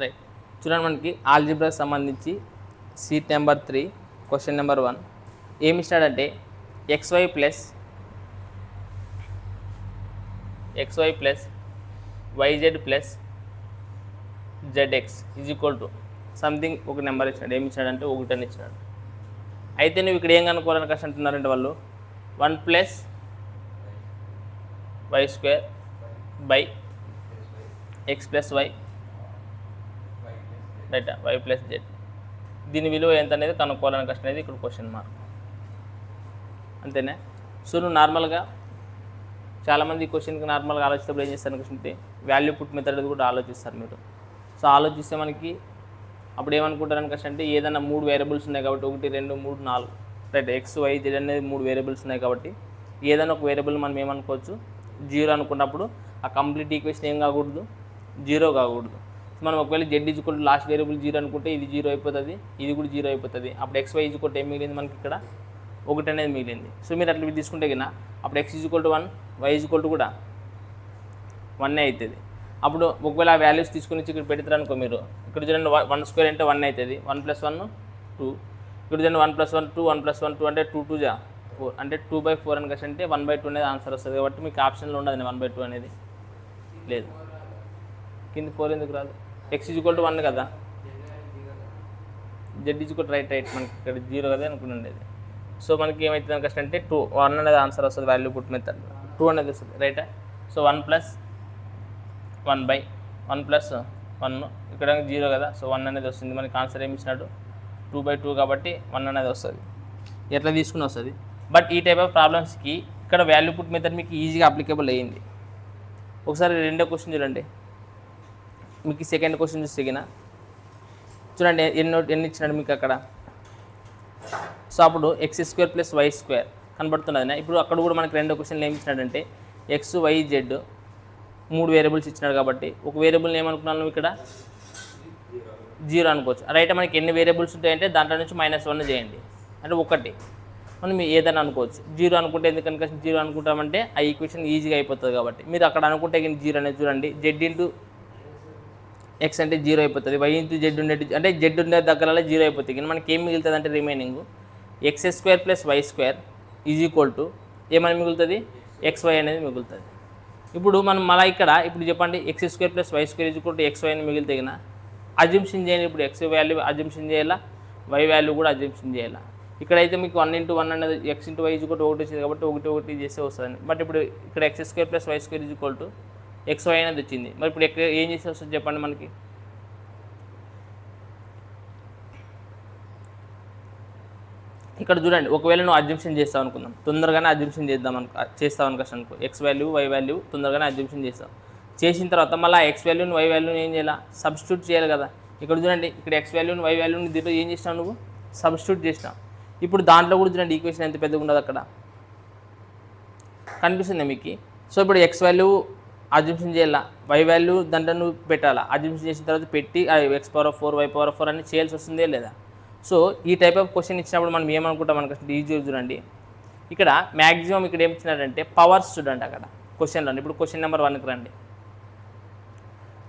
Right. చూడండి, మనకి ఆల్జిబ్రాకి సంబంధించి సీట్ నెంబర్ 3 క్వశ్చన్ నెంబర్ 1 ఏమి ఇస్తాడంటే xy plus yz plus zx is equal to something ఒక నెంబర్ ఇచ్చాడు. ఏమి ఇచ్చాడంటే 1 అని ఇచ్చినాడు. అయితే నువ్వు ఇక్కడ ఏం కనుక్కోవాలని కష్టం అంటున్నారంటే వాళ్ళు 1 plus y² by x plus y right y plus z దీని విలువ ఎంత అనేది కనుక్కోవాలని కష్టం అనేది ఇక్కడ క్వశ్చన్ మార్క్. అంతేనా? సో నువ్వు నార్మల్గా చాలామంది ఈ క్వశ్చన్కి నార్మల్గా ఆలోచిస్తప్పుడు ఏం చేస్తారు అంటే వాల్యూ పుట్ మెథడ్ కూడా ఆలోచిస్తారు మీరు. సో ఆలోచిస్తే మనకి అప్పుడు ఏమనుకుంటారని కష్టం అంటే ఏదైనా 3 వేరియబుల్స్ ఉన్నాయి కాబట్టి 1 2 3 4 రైట్ x y z అనేది 3 వేరియబుల్స్ ఉన్నాయి కాబట్టి ఏదైనా ఒక వేరియబుల్ మనం ఏమనుకోవచ్చు 0 అనుకున్నప్పుడు ఆ కంప్లీట్ ఈక్వేషన్ ఏం కాకూడదు, 0 కాకూడదు. సో మనం ఒకవేళ z ఈజ్వల్ లాస్ట్ వేరియబుల్ 0 అనుకుంటే ఇది 0 అయిపోతుంది, ఇది కూడా 0 అయిపోతుంది. అప్పుడు x y ఈజ్వల్ ఏం మిగిలింది మనకి ఇక్కడ 1 అనేది మిగిలింది. సో మీరు అట్లా తీసుకుంటే కన్నా అప్పుడు x ఈజ్వల్ 1 y ఈజ్వల్ కూడా 1 అవుతుంది. అప్పుడు ఒకవేళ ఆ వాల్యూస్ తీసుకుని ఇక్కడ పెడతారు అనుకో మీరు, ఇక్కడ చూడండి 1² అంటే 1 అవుతుంది, 1 + 1 2. ఇక్కడ చూడండి 1 + 1 2, 1 + 1 2 అంటే 2 2 జా 4 అంటే 2/4 అని అంటే 1/2 అనేది ఆన్సర్ వస్తుంది. కాబట్టి మీకు ఆప్షన్లో ఉండదు 1/2 అనేది లేదు. కింద 4 ఎందుకు రాదు? x ఈజ్వల్ 1 కదా, z ఈజ్వల్ రైట్ మనకి ఇక్కడ 0 కదా అనుకునేది. సో మనకి ఏమవుతుంది కష్టం అంటే 2 1 అనేది ఆన్సర్ వస్తుంది. వాల్యూ పుట్ మెథడ్ 2 అనేది వస్తుంది రైటా. సో 1 + 1/1 + 1 ఇక్కడ 0 కదా. సో 1 అనేది వస్తుంది. మనకి ఆన్సర్ ఏమి ఇచ్చినాడు 2/2 కాబట్టి 1 అనేది వస్తుంది. ఎట్లా తీసుకుని వస్తుంది. బట్ ఈ టైప్ ఆఫ్ ప్రాబ్లమ్స్కి ఇక్కడ వాల్యూ పుట్ మెథడ్ మీకు ఈజీగా అప్లికేబుల్ అయ్యింది. ఒకసారి రెండో క్వశ్చన్ చూడండి. మీకు సెకండ్ క్వశ్చన్ చూస్తే చూడండి ఎన్ని ఇచ్చినాడు మీకు అక్కడ. సో అప్పుడు x² + y² కనబడుతున్నది. ఇప్పుడు అక్కడ కూడా మనకి రెండో క్వశ్చన్లు ఏమి ఇచ్చినాడంటే x y z 3 వేరియబుల్స్ ఇచ్చినాడు కాబట్టి ఒక వేరియబుల్ని ఏమనుకున్నాను నువ్వు ఇక్కడ 0 అనుకోవచ్చు. రైట్. మనకి ఎన్ని వేరియబుల్స్ ఉంటాయంటే దాంట్లో నుంచి -1 చేయండి అంటే 1 మనం ఏదైనా అనుకోవచ్చు. 0 అనుకుంటే ఎందుకనుక 0 అనుకుంటామంటే ఆ ఈక్వేషన్ ఈజీగా అయిపోతుంది కాబట్టి మీరు అక్కడ అనుకుంటే 0 అనేది చూడండి z x అంటే 0 అయిపోతుంది, y z ఉండేది అంటే z ఉండే దగ్గర 0 అయిపోతుంది. కానీ మనకి ఏం మిగులుతుంది అంటే remaining x² + y² is equal to ఏమని మిగులుతుంది xy అనేది మిగులుతుంది. ఇప్పుడు మనం మళ్ళీ ఇక్కడ ఇప్పుడు చెప్పండి x² + y² is equal to xy అని మిగిలితే అజంప్షన్ చేయండి. ఇప్పుడు x వాల్యూ అజంప్షన్ చేయాలా, y వాల్యూ కూడా అజంప్షన్ చేయాలా. ఇక్కడైతే మీకు 1 × 1 అనేది x × y is equal to 1 వచ్చింది కాబట్టి 1 1 చేస్తే వస్తుంది. బట్ ఇప్పుడు ఇక్కడ x² + y² is equal to xy అనేది వచ్చింది. మరి ఇప్పుడు ఎక్కడ ఏం చేస్తే వస్తుంది చెప్పండి మనకి. ఇక్కడ చూడండి ఒకవేళ నువ్వు అజంప్షన్ చేస్తావు అనుకుందాం, తొందరగానే అజంప్షన్ చేస్తావు అనుకో x వాల్యూ y వాల్యూ తొందరగానే అజంప్షన్ చేస్తావు. చేసిన తర్వాత మళ్ళీ x వాల్యూని y వాల్యూని ఏం చేయాలా సబ్స్టిట్యూట్ చేయాలి కదా. ఇక్కడ చూడండి ఇక్కడ x వాల్యూని y వాల్యూని దీంట్లో ఏం చేసినావు నువ్వు సబ్స్టిట్యూట్ చేసినావు. ఇప్పుడు దాంట్లో కూడా చూడండి ఈక్వేషన్ ఎంత పెద్దగా ఉండదు అక్కడ కనిపిస్తుంది మీకు. సో ఇప్పుడు x వాల్యూ అజంప్షన్ చేయాలా, y వాల్యూ దాంట్లో నువ్వు పెట్టాలా. అజంప్షన్ చేసిన తర్వాత పెట్టి x⁴ y⁴ అని చేయాల్సి వస్తుందే లేదా. సో ఈ టైప్ ఆఫ్ క్వశ్చన్ ఇచ్చినప్పుడు మనం ఏమనుకుంటాం అనుకుంటే ఈజీ చూడండి. ఇక్కడ మ్యాక్సిమం ఇక్కడ ఏమి ఇచ్చినారంటే పవర్స్ చూడండి అక్కడ క్వశ్చన్లో. ఇప్పుడు క్వశ్చన్ నెంబర్ 1కి రండి.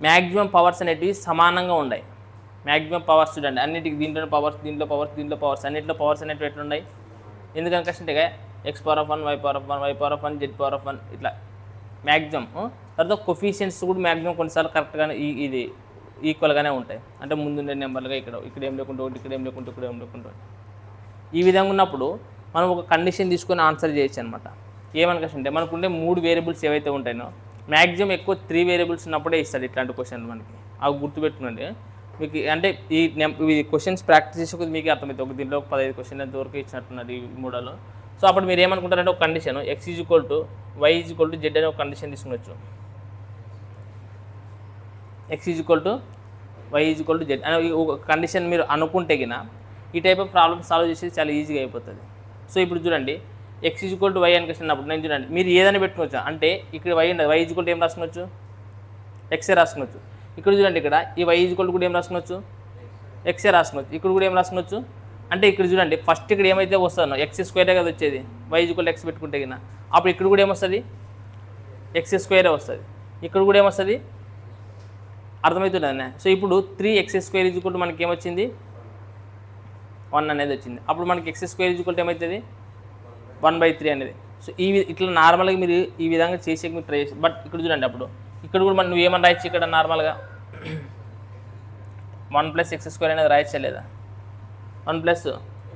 మ్యాక్సిమం పవర్స్ అనేటివి సమానంగా ఉన్నాయి. మ్యాక్సిమం పవర్స్ చూడండి అన్నిటికి దీంట్లో పవర్స్ అన్నింటిలో పవర్స్ అనేటివి ఎట్లున్నాయి. ఎందుకని కష్టంటే x⁴1 y⁴1 z⁴1 ఇట్లా మ్యాక్సిమం. తర్వాత కొఫిషియన్స్ కూడా మ్యాక్సిమం కొన్నిసార్లు కరెక్ట్గానే ఇది ఈక్వల్గానే ఉంటాయి. అంటే ముందుండే నెంబర్లుగా ఇక్కడ ఏం లేకుండా ఒకటి, ఇక్కడ ఏం లేకుండా ఇక్కడ ఏం లేకుండా ఈ విధంగా ఉన్నప్పుడు మనం ఒక కండిషన్ తీసుకొని ఆన్సర్ చేయొచ్చు అనమాట. ఏమనుకుంటే మనకుండే 3 వేరియబుల్స్ ఏవైతే ఉంటాయో మ్యాక్సిమం ఎక్కువ 3 వేరియబుల్స్ ఉన్నప్పుడే ఇస్తాడు ఇట్లాంటి క్వశ్చన్లు మనకి. అవి గుర్తుపెట్టుకోండి మీకు. అంటే ఈ క్వశ్చన్స్ ప్రాక్టీస్ చేసే మీకు అర్థమవుతుంది. ఒక దీంట్లో 15 క్వశ్చన్లు ఎంతవరకు ఇచ్చినట్టున్నారు ఈ మోడల్లో. సో అప్పుడు మీరు ఏమనుకుంటారంటే ఒక కండిషన్ x = y = z అనే ఒక కండిషన్ తీసుకునొచ్చు. x = y = z అనే ఒక కండిషన్ మీరు అనుకుంటే ఈ టైప్ ఆఫ్ ప్రాబ్లమ్ సాల్వ్ చేసేది చాలా ఈజీగా అయిపోతుంది. సో ఇప్పుడు చూడండి x = y అని కష్టనప్పుడు నేను చూడండి మీరు ఏదైనా పెట్టుకోవచ్చు. అంటే ఇక్కడ y ఉండదు, y = ఏం రాసుకోవచ్చు x రాసుకోవచ్చు. ఇక్కడ చూడండి ఇక్కడ ఈ y = కూడా ఏం రాసుకోవచ్చు x రాసుకోవచ్చు. ఇక్కడ కూడా ఏం రాసుకోవచ్చు అంటే ఇక్కడ చూడండి ఫస్ట్ ఇక్కడ ఏమైతే వస్తుందో x² కదా వచ్చేది, y = x పెట్టుకుంటే అప్పుడు ఇక్కడ కూడా ఏమొస్తుంది x² వస్తుంది. ఇక్కడ కూడా ఏమొస్తుంది అర్థమవుతుందన్న. సో ఇప్పుడు 3x² మనకి ఏమొచ్చింది 1 అనేది వచ్చింది. అప్పుడు మనకి x² ఏమవుతుంది 1/3 అనేది. సో ఇట్లా నార్మల్గా మీరు ఈ విధంగా చేసే మీరు ట్రై చేసి, బట్ ఇక్కడ చూడండి అప్పుడు ఇక్కడ కూడా మనం నువ్వేమని రాయొచ్చు ఇక్కడ నార్మల్గా 1 + x² అనేది రాయచ్చా లేదా, 1 +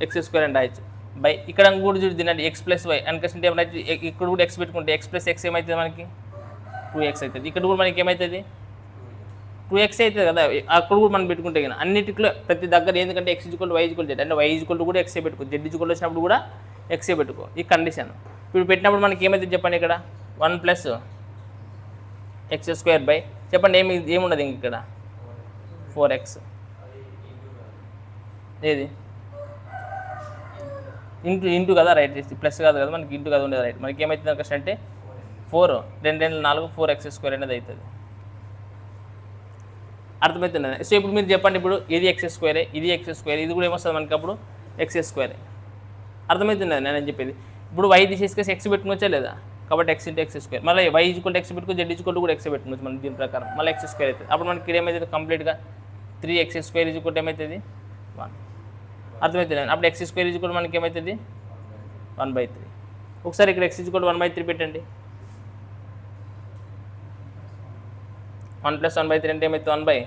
x² అని రాయొచ్చు. బై ఇక్కడ కూడా చూడు తినండి x + y అనుకుంటే ఏమైతే ఇక్కడ కూడా x పెట్టుకుంటే x + x ఏమవుతుంది మనకి 2x అవుతుంది. ఇక్కడ కూడా మనకి ఏమవుతుంది 2x అవుతుంది కదా, అక్కడ కూడా మనం పెట్టుకుంటే కదా అన్నిటిలో ప్రతి దగ్గర ఎందుకంటే x = y = z అంటే y = కూడా x పెట్టుకో, z = వచ్చినప్పుడు కూడా x పెట్టుకో. ఈ కండిషన్ ఇప్పుడు పెట్టినప్పుడు మనకి ఏమవుతుంది చెప్పండి ఇక్కడ 1 + x² చెప్పండి ఏమున్నది ఇంక ఇక్కడ 4x ఏది ఇంటూ కదా రైట్, ప్లస్ కాదు కదా మనకి ఇంటూ కదా ఉండేది రైట్. మనకి ఏమవుతుంది కష్టం అంటే 4 2 2 4 4x² అనేది అవుతుంది. అర్థమవుతుంది. సో ఇప్పుడు మీరు చెప్పండి ఇప్పుడు ఇది x² ఇది x², ఇది కూడా ఏమొస్తుంది మనకి అప్పుడు x². అర్థమవుతుంది నేను చెప్పేది. ఇప్పుడు y తీసేసుకొని x పెట్టుకోవచ్చా లేదా, కాబట్టి x × x². మళ్ళీ y = x పెట్టుకో, z = కూడా x పెట్టుకోవచ్చు మనం దీని ప్రకారం, మళ్ళీ x² అవుతుంది. అప్పుడు మనకి ఇక్కడ ఏమవుతుంది కంప్లీట్గా 3x² ఏమవుతుంది 1. అర్థమవుతుంది. అప్పుడు x² మనకి ఏమవుతుంది 1/3. ఒకసారి ఇక్కడ x = 1/3 పెట్టండి. 1 + 1/3 అంటే ఏమవుతుంది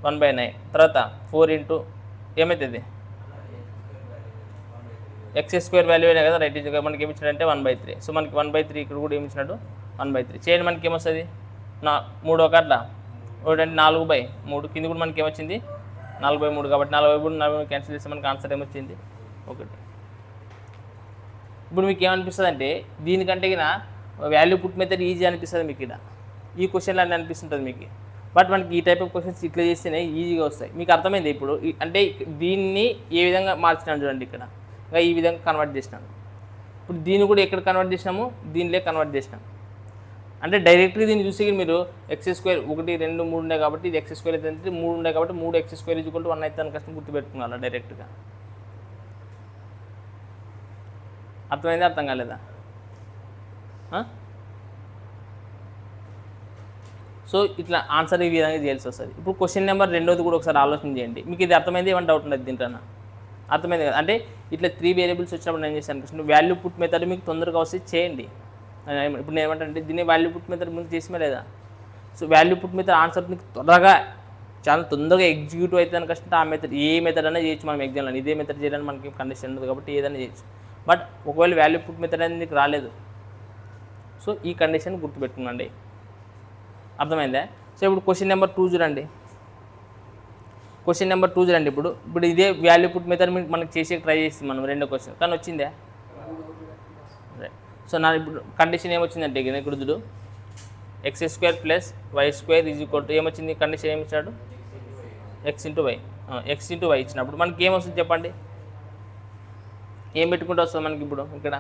1/9. తర్వాత 4 ఇంటూ ఏమవుతుంది x² వాల్యూ అయినా కదా రైట్, మనకి ఏమి ఇచ్చినట్టు అంటే 1/3. సో మనకి 1/3 ఇక్కడ కూడా ఏమి ఇచ్చినట్టు 1/3 చేయండి. మనకి ఏమొస్తుంది 3 1 1 అంటే 4/3 కింద కూడా మనకి ఏమొచ్చింది 4/3 కాబట్టి 4/3 క్యాన్సిల్ చేస్తే మనకి ఆన్సర్ ఏమొచ్చింది 1. ఇప్పుడు మీకు ఏమనిపిస్తుంది అంటే దీనికంటే వాల్యూ పుట్ మెథడ్ ఈజీ అనిపిస్తుంది మీకు, ఇక్కడ ఈ క్వశ్చన్లు అన్నీ అనిపిస్తుంటుంది మీకు. బట్ మనకి ఈ టైప్ ఆఫ్ క్వశ్చన్స్ ఇట్లా చేస్తేనే ఈజీగా వస్తాయి. మీకు అర్థమైంది ఇప్పుడు అంటే దీన్ని ఏ విధంగా మార్చినాను చూడండి, ఇక్కడ ఈ విధంగా కన్వర్ట్ చేసినాను. ఇప్పుడు దీన్ని కూడా ఎక్కడ కన్వర్ట్ చేసినాము దీనిలో కన్వర్ట్ చేసినాం. అంటే డైరెక్ట్గా దీన్ని చూసి మీరు x² 1 2 3 ఉన్నాయి కాబట్టి ఇది x² అయితే 3 ఉన్నాయి కాబట్టి 3x² = 1 అయితే అని కష్టం గుర్తుపెట్టుకున్నాను డైరెక్ట్గా. అర్థమైందా అర్థం కాలేదా? సో ఇట్లా ఆన్సర్ ఈ విధంగా చేయాల్సి వస్తుంది. ఇప్పుడు క్వశ్చన్ నెంబర్ 2 కూడా ఒకసారి ఆలోచన చేయండి. మీకు ఇది అర్థమైంది ఏమైనా డౌట్ ఉన్నది దీంట్లో అర్థమైంది కదా. అంటే ఇట్లా 3 వేరియబుల్స్ వచ్చినప్పుడు నేను చేశాను క్వశ్చన్ వాల్యూ పుట్ మెథడ్ మీకు తొందరగా వస్తే చేయండి. ఇప్పుడు నేను ఏమంటే దీన్ని వాల్యూ పుట్ మెథడ్ ముందు చేసినా లేదా. So value put method answer మీకు త్వరగా చాలా తొందరగా ఎగ్జిక్యూటివ్ అవుతుంది కష్టం. ఆ మెథడ్ ఏ మెథడ్ అయినా చేయొచ్చు మనం ఎగ్జామ్లో, ఇదే మెథడ్ చేయడానికి మనకి కండిషన్ ఉంది కాబట్టి ఏదైనా చేయొచ్చు. బట్ ఒకవేళ వాల్యూ పుట్ మెథడ్ అనేది మీకు రాలేదు, సో ఈ కండిషన్ గుర్తుపెట్టుకున్నాండి. అర్థమైందా? సో ఇప్పుడు క్వశ్చన్ నెంబర్ 2 చూడండి. క్వశ్చన్ నెంబర్ 2 చూడండి. ఇప్పుడు ఇదే వాల్యూ పుట్ మెథడ్ మనకి చేసే ట్రై చేస్తాం మనం రెండో క్వశ్చన్, కానీ వచ్చిందే. సో నా ఇప్పుడు కండిషన్ ఏమొచ్చిందంటే ఇక్కడ చూడు x² + y² ఏమొచ్చింది కండిషన్ ఏమి ఇచ్చాడు x × y. x × y ఇచ్చినప్పుడు మనకి ఏమొస్తుంది చెప్పండి, ఏం పెట్టుకుంటూ వస్తుంది మనకి ఇప్పుడు ఇక్కడ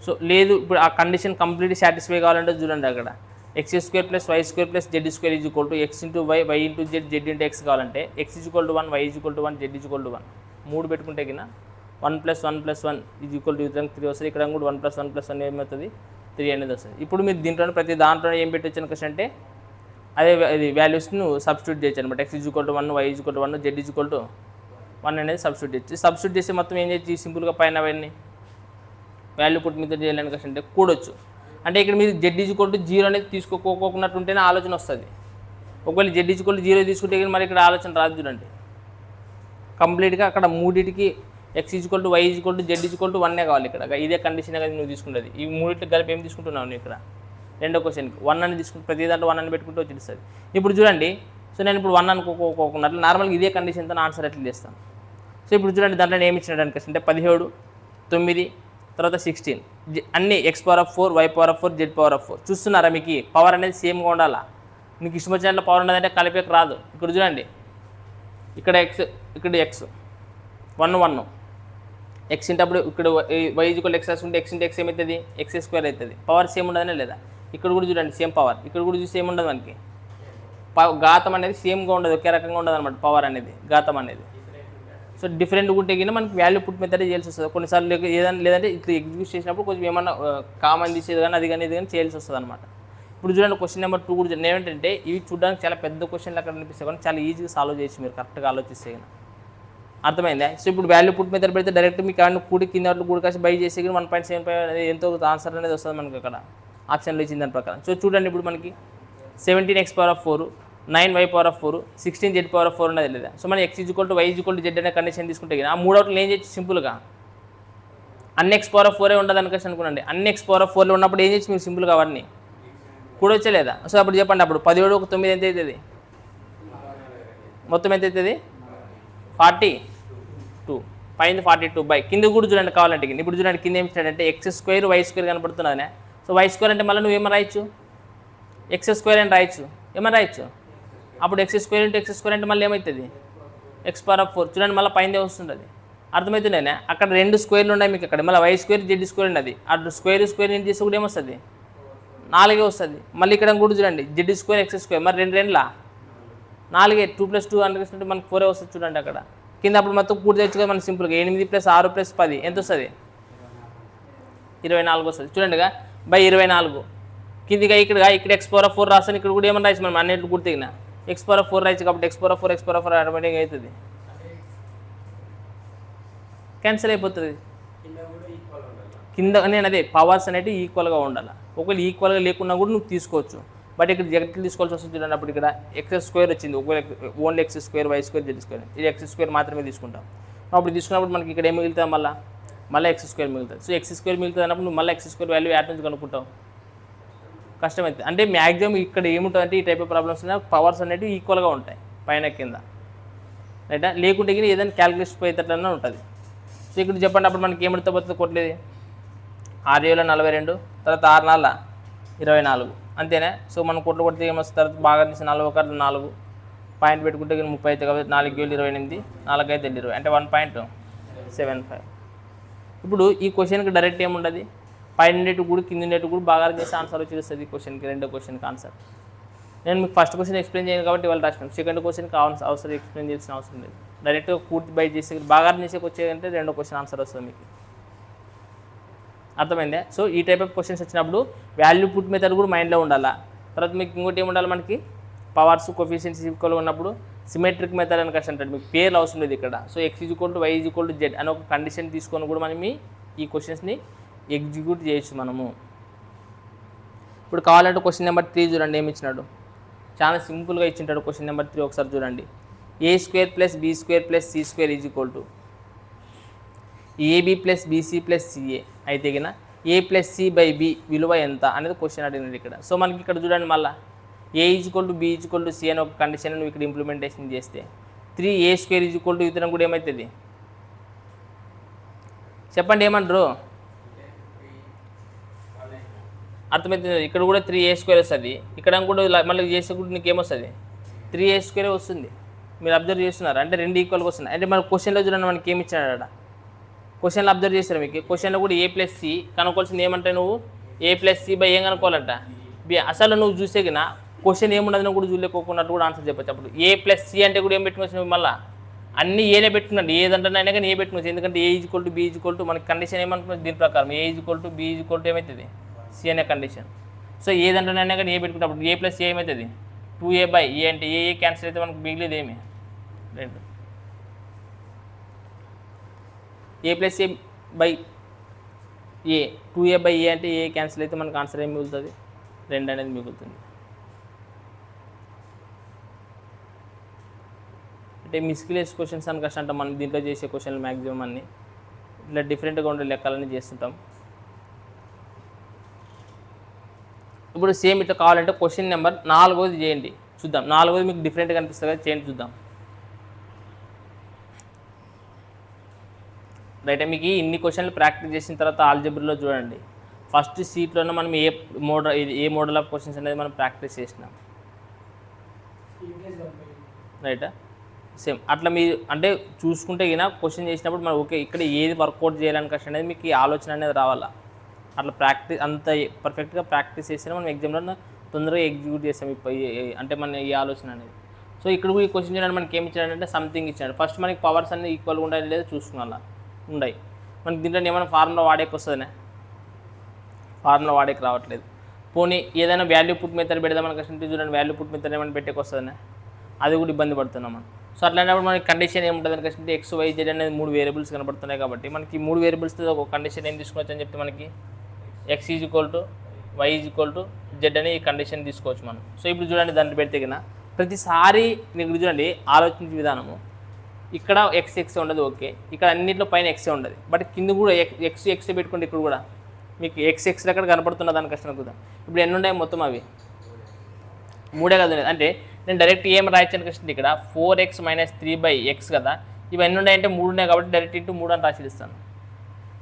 సో లేదు. ఇప్పుడు ఆ కండిషన్ కంప్లీట్ సాటిస్ఫై కావాలంటే చూడండి అక్కడ x² + y² + z² = x × y, y × z, z × x కావాలంటే x = 1, y = 1, z = 1 3 పెట్టుకుంటే కింద 1 + 1 + 1 = 3 వస్తుంది. ఇక్కడ కూడా 1 + 1 + 1 ఏమవుతుంది 3 అనేది వస్తుంది. ఇప్పుడు మీరు దీంట్లో ప్రతి దాంట్లో ఏం పెట్టొచ్చు క్వశ్చన్ అంటే అదే ఇది వాల్యూస్ను సబ్స్టిట్యూట్ చేయొచ్చు అనమాట. x = 1, y = 1, z = 1 అనేది సబ్స్టిట్యూట్ చేయొచ్చు. సబ్స్టిట్యూట్ చేస్తే మొత్తం ఏం చేయొచ్చు సింపుల్గా పైన అవన్నీ వాల్యూ పుట్ మీద చేయాలని క్వశ్చన్ అంటే కూడొచ్చు. అంటే ఇక్కడ మీరు z = 0 అనేది తీసుకోకోకున్నట్టు ఉంటేనే ఆలోచన వస్తుంది. ఒకవేళ z = 0 తీసుకుంటే మరి ఇక్కడ ఆలోచన రాదు చూడండి. కంప్లీట్గా అక్కడ మూడింటికి x = y = z = 1 కావాలి. ఇక్కడ ఇదే కండిషన్ కదా నువ్వు తీసుకుంటుంది. ఈ మూడింటికి కలిపి ఏం తీసుకుంటున్నావు నువ్వు ఇక్కడ రెండో క్వశ్చన్కి 1 అని తీసుకుంటే ప్రతి దాంట్లో 1 అని పెట్టుకుంటే వచ్చేస్తుంది. ఇప్పుడు చూడండి, సో నేను ఇప్పుడు 1 అనుకోకున్నట్లు నార్మల్గా ఇదే కండిషన్తో ఆన్సర్ ఎట్లా చేస్తాను. సో ఇప్పుడు చూడండి దాంట్లో ఏమి ఇచ్చినాడు అనుకోవచ్చు అంటే 17 9 తర్వాత 16 అన్నీ x⁴, y⁴, z⁴. చూస్తున్నారా మీకు పవర్ అనేది సేమ్గా ఉండాలా. మీకు ఇష్టం వచ్చినట్లు పవర్ ఉన్నదంటే కలిపేకి రాదు. ఇక్కడ చూడండి ఇక్కడ x ఇక్కడ x 1 1 x ఇంటప్పుడు ఇక్కడ y = x రాసుకుంటే x × x ఏమవుతుంది x² అవుతుంది. పవర్ సేమ్ ఉండదనే లేదా. ఇక్కడ కూడా చూడండి సేమ్ పవర్, ఇక్కడ కూడా చూసి సేమ్ ఉండదు మనకి. ఘాతం అనేది సేమ్గా ఉండదు, ఒకే రకంగా ఉండదు అనమాట పవర్ అనేది ఘాతం అనేది. సో డిఫరెంట్ ఉంటే కింద మనకి వాల్యూ పుట్ మెథడ్ చేయాల్సి వస్తుంది కొన్నిసార్లు లేదంటే ఇట్లా ఎగ్జిక్యూట్ చేసినప్పుడు కొంచెం ఏమన్నా కామన్ తీసేది కానీ అది కానీ ఇది కానీ చేయాల్సి వస్తుంది అనమాట. ఇప్పుడు చూడండి క్వశ్చన్ నెంబర్ 2 కూడా ఏమంటే ఇవి చూడడానికి చాలా పెద్ద క్వశ్చన్లు అక్కడ అనిపిస్తాయి కానీ చాలా ఈజీగా సాల్వ్ చేయొచ్చు మీరు కరెక్ట్గా ఆలోచిస్తే కానీ. అర్థమైందా? సో ఇప్పుడు వాల్యూ పుట్ మెథడ్ పెడితే డైరెక్ట్ మీకు అన్ని కూడి కింద కూడి కాసి బై చేసి 1.75 అనేది ఎంతో ఆన్సర్ అనేది వస్తుంది మనకి అక్కడ ఆప్షన్లో ఇచ్చిన దాని ప్రకారం. సో చూడండి ఇప్పుడు మనకి 17x⁴, 9y⁴, 16z⁴ ఉన్నది లేదా. సో మనం x = y = z అనే కండిషన్ తీసుకుంటే ఆ మూడోట్లు ఏం చేయొచ్చు సింపుల్గా అన్ని x⁴ ఉండదు అనుకోవచ్చు అనుకోండి. అన్ని x⁴లో ఉన్నప్పుడు ఏం చేయొచ్చు మీరు సింపుల్గా అవన్నీ కూడొచ్చే లేదా. సో అప్పుడు చెప్పండి అప్పుడు 17 + 9 ఎంత అవుతుంది మొత్తం ఎంత అవుతుంది 42 పైన 42 బై కింద కూడా చూడండి కావాలంటే ఇప్పుడు చూడండి కింద ఏం ఇచ్చాడంటే x² y² కనపడుతున్నది. సో y² అంటే మళ్ళీ నువ్వు ఏమని రాయొచ్చు x² అని రాయొచ్చు ఏమని రాయొచ్చు అప్పుడు x² × x² అంటే మళ్ళీ ఏమవుతుంది x⁴. చూడండి మళ్ళీ పైన వస్తుంటుంది అర్థమవుతుందేనా. అక్కడ 2 స్క్వేర్లు ఉన్నాయి మీకు అక్కడ మళ్ళీ y² z² ఉన్నది అటు స్క్వేర్ ఏం చేస్తే కూడా ఏమొస్తుంది 4 వస్తుంది. మళ్ళీ ఇక్కడ కూడా చూడండి z² x² మరి 2 2 4 2 + 2 అంటే మనకు 4 వస్తుంది చూడండి అక్కడ కింద. అప్పుడు మొత్తం పూర్తి తెచ్చు కదా మనకి సింపుల్గా 8 + 6 + 10 ఎంత వస్తుంది 24 వస్తుంది చూడండిగా బై 24 కిందిగా ఇక్కడ x⁴ రాస్తాను ఇక్కడ కూడా ఏమన్నా రాయచ్చు మనం అన్నింటి గుర్తిగిన x⁴ రాయచ్చు కాబట్టి x⁴ ఆటోమేటిక్గా అవుతుంది క్యాన్సిల్ అయిపోతుంది. కింద నేను అదే పవర్స్ అనేవి ఈక్వల్గా ఉండాలి. ఒకవేళ ఈక్వల్గా లేకున్నా కూడా నువ్వు తీసుకోవచ్చు బట్ ఇక్కడ జగట్లు తీసుకోవాల్సి వస్తుంది చూడండి. అప్పుడు ఇక్కడ x² వచ్చింది ఒకవేళ ఓన్లీ x² y² z² ఇది x² మాత్రమే తీసుకుంటాం. అప్పుడు తీసుకున్నప్పుడు మనకి ఇక్కడ ఏం మిగులుతుంది మళ్ళీ x² మిగులుతుంది. సో x² మిగులుతుంది అన్నప్పుడు నువ్వు మళ్ళీ x² వాల్యూ యాడ్ నుంచి కనుక్కుంటావు కష్టమవుతుంది. అంటే మ్యాక్సిమం ఇక్కడ ఏముంటుందంటే ఈ టైప్ ఆఫ్ ప్రాబ్లమ్స్ పవర్స్ అనేవి ఈక్వల్గా ఉంటాయి పైన కింద రైటా. లేకుంటే కానీ ఏదైనా క్యాలిక్యులేషన్ పోయేటట్లనే ఉంటుంది. సో ఇక్కడ చెప్పండి అప్పుడు మనకి ఏమిడితే పోతుంది కొట్టలేదు 6 7 42 తర్వాత 6 4 24 అంతేనా. సో మనం కొట్లు కొడితే ఏమొస్తుంది తర్వాత బాగా తీసి 4 1 4 పాయింట్ పెట్టుకుంటే 30 అవుతుంది కాబట్టి 4 7 28 4 5 20 అంటే 1.75. ఇప్పుడు ఈ క్వశ్చన్కి డైరెక్ట్ ఏముండదు పైన ఉండేటు కూడా కింద ఉండేటు కూడా బాగా చేసి ఆన్సర్ వచ్చేస్తుంది ఈ క్వశ్చన్కి రెండో క్వశ్చన్కి ఆన్సర్. నేను మీకు ఫస్ట్ క్వశ్చన్ ఎక్స్ప్లెయిన్ చేయను కాబట్టి వాళ్ళు రాసినాం. సెకండ్ క్వశ్చన్కి అవసరం ఎక్స్ప్లెయిన్ చేసిన అవసరం లేదు. డైరెక్ట్గా పూర్తి బై చేసి బాగా చేసేకి వచ్చేదంటే రెండో క్వశ్చన్ ఆన్సర్ వస్తుంది మీకు అర్థమైందే. సో ఈ టైప్ ఆఫ్ క్వశ్చన్స్ వచ్చినప్పుడు వాల్యూ పుట్ మెథడ్ కూడా మైండ్లో ఉండాలా. తర్వాత మీకు ఇంకోటి ఏముండాలి మనకి పవర్స్ కోఎఫిషియెంట్స్ ఈక్వల్గా ఉన్నప్పుడు సిమెట్రిక్ మెథడ్ అని కష్టం అంటాడు మీకు పేర్లు అవసరం లేదు ఇక్కడ. సో x = y = z అని ఒక కండిషన్ తీసుకొని కూడా మనం ఈ క్వశ్చన్స్ని ఎగ్జిక్యూట్ చేయొచ్చు మనము. ఇప్పుడు కావాలంటే క్వశ్చన్ నెంబర్ 3 చూడండి ఏమి ఇచ్చినాడు చాలా సింపుల్గా ఇచ్చింటాడు. క్వశ్చన్ నెంబర్ 3 ఒకసారి చూడండి a² + b² + c² = ab + bc + ca అయితే కినా a + c/b విలువ ఎంత అనేది క్వశ్చన్ అడిగినది ఇక్కడ. సో మనకి ఇక్కడ చూడండి మళ్ళీ a = b = c అని ఒక కండిషన్ నువ్వు ఇక్కడ ఇంప్లిమెంటేషన్ చేస్తే 3a² ఇతరం కూడా ఏమవుతుంది చెప్పండి ఏమంటారు అర్థమవుతుంది. ఇక్కడ కూడా 3a² వస్తుంది ఇక్కడ కూడా మళ్ళీ చేస్తే కూడా నీకు ఏమొస్తుంది 3a² వస్తుంది. మీరు అబ్జర్వ్ చేస్తున్నారు అంటే రెండు ఈక్వల్గా వస్తుంది. అంటే మన క్వశ్చన్లో చూడండి మనకి ఏమి ఇచ్చాడు క్వశ్చన్లో అబ్జర్వ్ చేస్తారు మీకు క్వశ్చన్లో కూడా a + c కనుక్కోవాల్సింది ఏమంటే నువ్వు a + c/a ఏం కనుక్కోవాలంట b. అసలు నువ్వు చూసే కినా క్వశ్చన్ ఏమున్నదని కూడా చూలేకోకున్నట్టు కూడా ఆన్సర్ చెప్పచ్చు. అప్పుడు a + c అంటే కూడా ఏం పెట్టుకోవచ్చు నువ్వు మళ్ళీ అన్నీ ఏనే పెట్టుకున్నాడు ఏదంటే అయినా కానీ ఏ పెట్టుకోవచ్చు. ఎందుకంటే a = b మనకి కండిషన్ ఏమనుకున్నది దీని ప్రకారం a = b ఏమవుతుంది c అనే కండిషన్. సో ఏదంటే అయినా కానీ ఏ పెట్టుకున్నప్పుడు a + a ఏమవుతుంది 2a/a అంటే ఏ క్యాన్సిల్ అయితే మనకు మిగిలేదు ఏమి రెండు a + a/a 2a/a అంటే ఏ క్యాన్సిల్ అయితే మనకు ఆన్సర్ ఏం మిగులుతుంది 2 అనేది మిగులుతుంది. అంటే మిస్కిలియస్ క్వశ్చన్స్ అని కష్టం అంటాం మనం దీంట్లో చేసే క్వశ్చన్లు మ్యాక్సిమం అన్ని ఇట్లా డిఫరెంట్గా ఉండే లెక్కలన్నీ చేస్తుంటాం. ఇప్పుడు సేమ్ ఇట్లా కావాలంటే క్వశ్చన్ నెంబర్ 4ది చేయండి చూద్దాం. 4ది మీకు డిఫరెంట్గా అనిపిస్తుంది కదా చేయండి చూద్దాం. రైట్ మీకు ఇన్ని క్వశ్చన్లు ప్రాక్టీస్ చేసిన తర్వాత ఆల్జబ్రాలో చూడండి ఫస్ట్ సీట్లోనే మనం ఏ మోడల్ ఆఫ్ క్వశ్చన్స్ అనేది మనం ప్రాక్టీస్ చేసినాం రైటా. సేమ్ అట్లా మీరు అంటే చూసుకుంటే గినా క్వశ్చన్ చేసినప్పుడు మనం ఓకే ఇక్కడ ఏది వర్కౌట్ చేయాలని కష్టం అనేది మీకు ఈ ఆలోచన అనేది రావాలా. అట్లా ప్రాక్టీస్ అంత పర్ఫెక్ట్గా ప్రాక్టీస్ చేసినా మనం ఎగ్జామ్లో తొందరగా ఎగ్జిక్యూట్ చేస్తాం అంటే మన ఈ ఆలోచన అనేది. సో ఇక్కడ కూడా ఈ క్వశ్చన్ చేయడానికి మనకి ఏమి ఇచ్చాడంటే సంథింగ్ ఇచ్చాడు. ఫస్ట్ మనకి పవర్స్ అన్ని ఈక్వల్గా ఉండాలి లేదా చూసుకున్నా ఉన్నాయి. మనకి దీంట్లో ఏమైనా ఫార్ములా వాడేకి వస్తుందనే, ఫార్ములా వాడేకి రావట్లేదు. పోనీ ఏదైనా వాల్యూ పుట్ మెథడ్ పెడదామని కష్టం చూడండి, వాల్యూ పుట్ మెథడ్ ఏమైనా పెట్టేకి వస్తుందనే, అది కూడా ఇబ్బంది పడుతున్నాం మనం. సో అట్లాంటప్పుడు మనకి కండిషన్ ఏముంటుంది అని కష్టం ఎక్స్ వై జెడ్ అనేది 3 వేరియబుల్స్ కనబడుతున్నాయి కాబట్టి మనకి 3 వేరియబుల్స్తో ఒక కండిషన్ ఏం తీసుకోవచ్చు అని చెప్తే మనకి X is equal to Y is equal to Z అని ఈ కండిషన్ తీసుకోవచ్చు మనం. సో ఇప్పుడు చూడండి దాంట్లో పెడితే కన్నా ప్రతిసారి మీకు చూడండి ఆలోచించే విధానము, ఇక్కడ ఎక్స్ ఎక్స్ ఉండదు ఓకే, ఇక్కడ అన్నింటిలో పైన ఎక్సే ఉండదు, బట్ కింద కూడా ఎక్స్ ఎక్స్ పెట్టుకుంటే ఇక్కడ కూడా మీకు ఎక్స్ ఎక్స్ ఎక్కడ కనపడుతున్న దాని కష్టం కదా. ఇప్పుడు ఎన్ని ఉన్నాయి మొత్తం అవి 3 కదా. అంటే నేను డైరెక్ట్ ఏం రాయించాను కష్టం ఇక్కడ 4x - 3/x కదా, ఇవి ఎన్ని ఉన్నాయంటే 3 ఉన్నాయి కాబట్టి డైరెక్ట్ ఇంటూ 3 అని రాసి ఇస్తాను.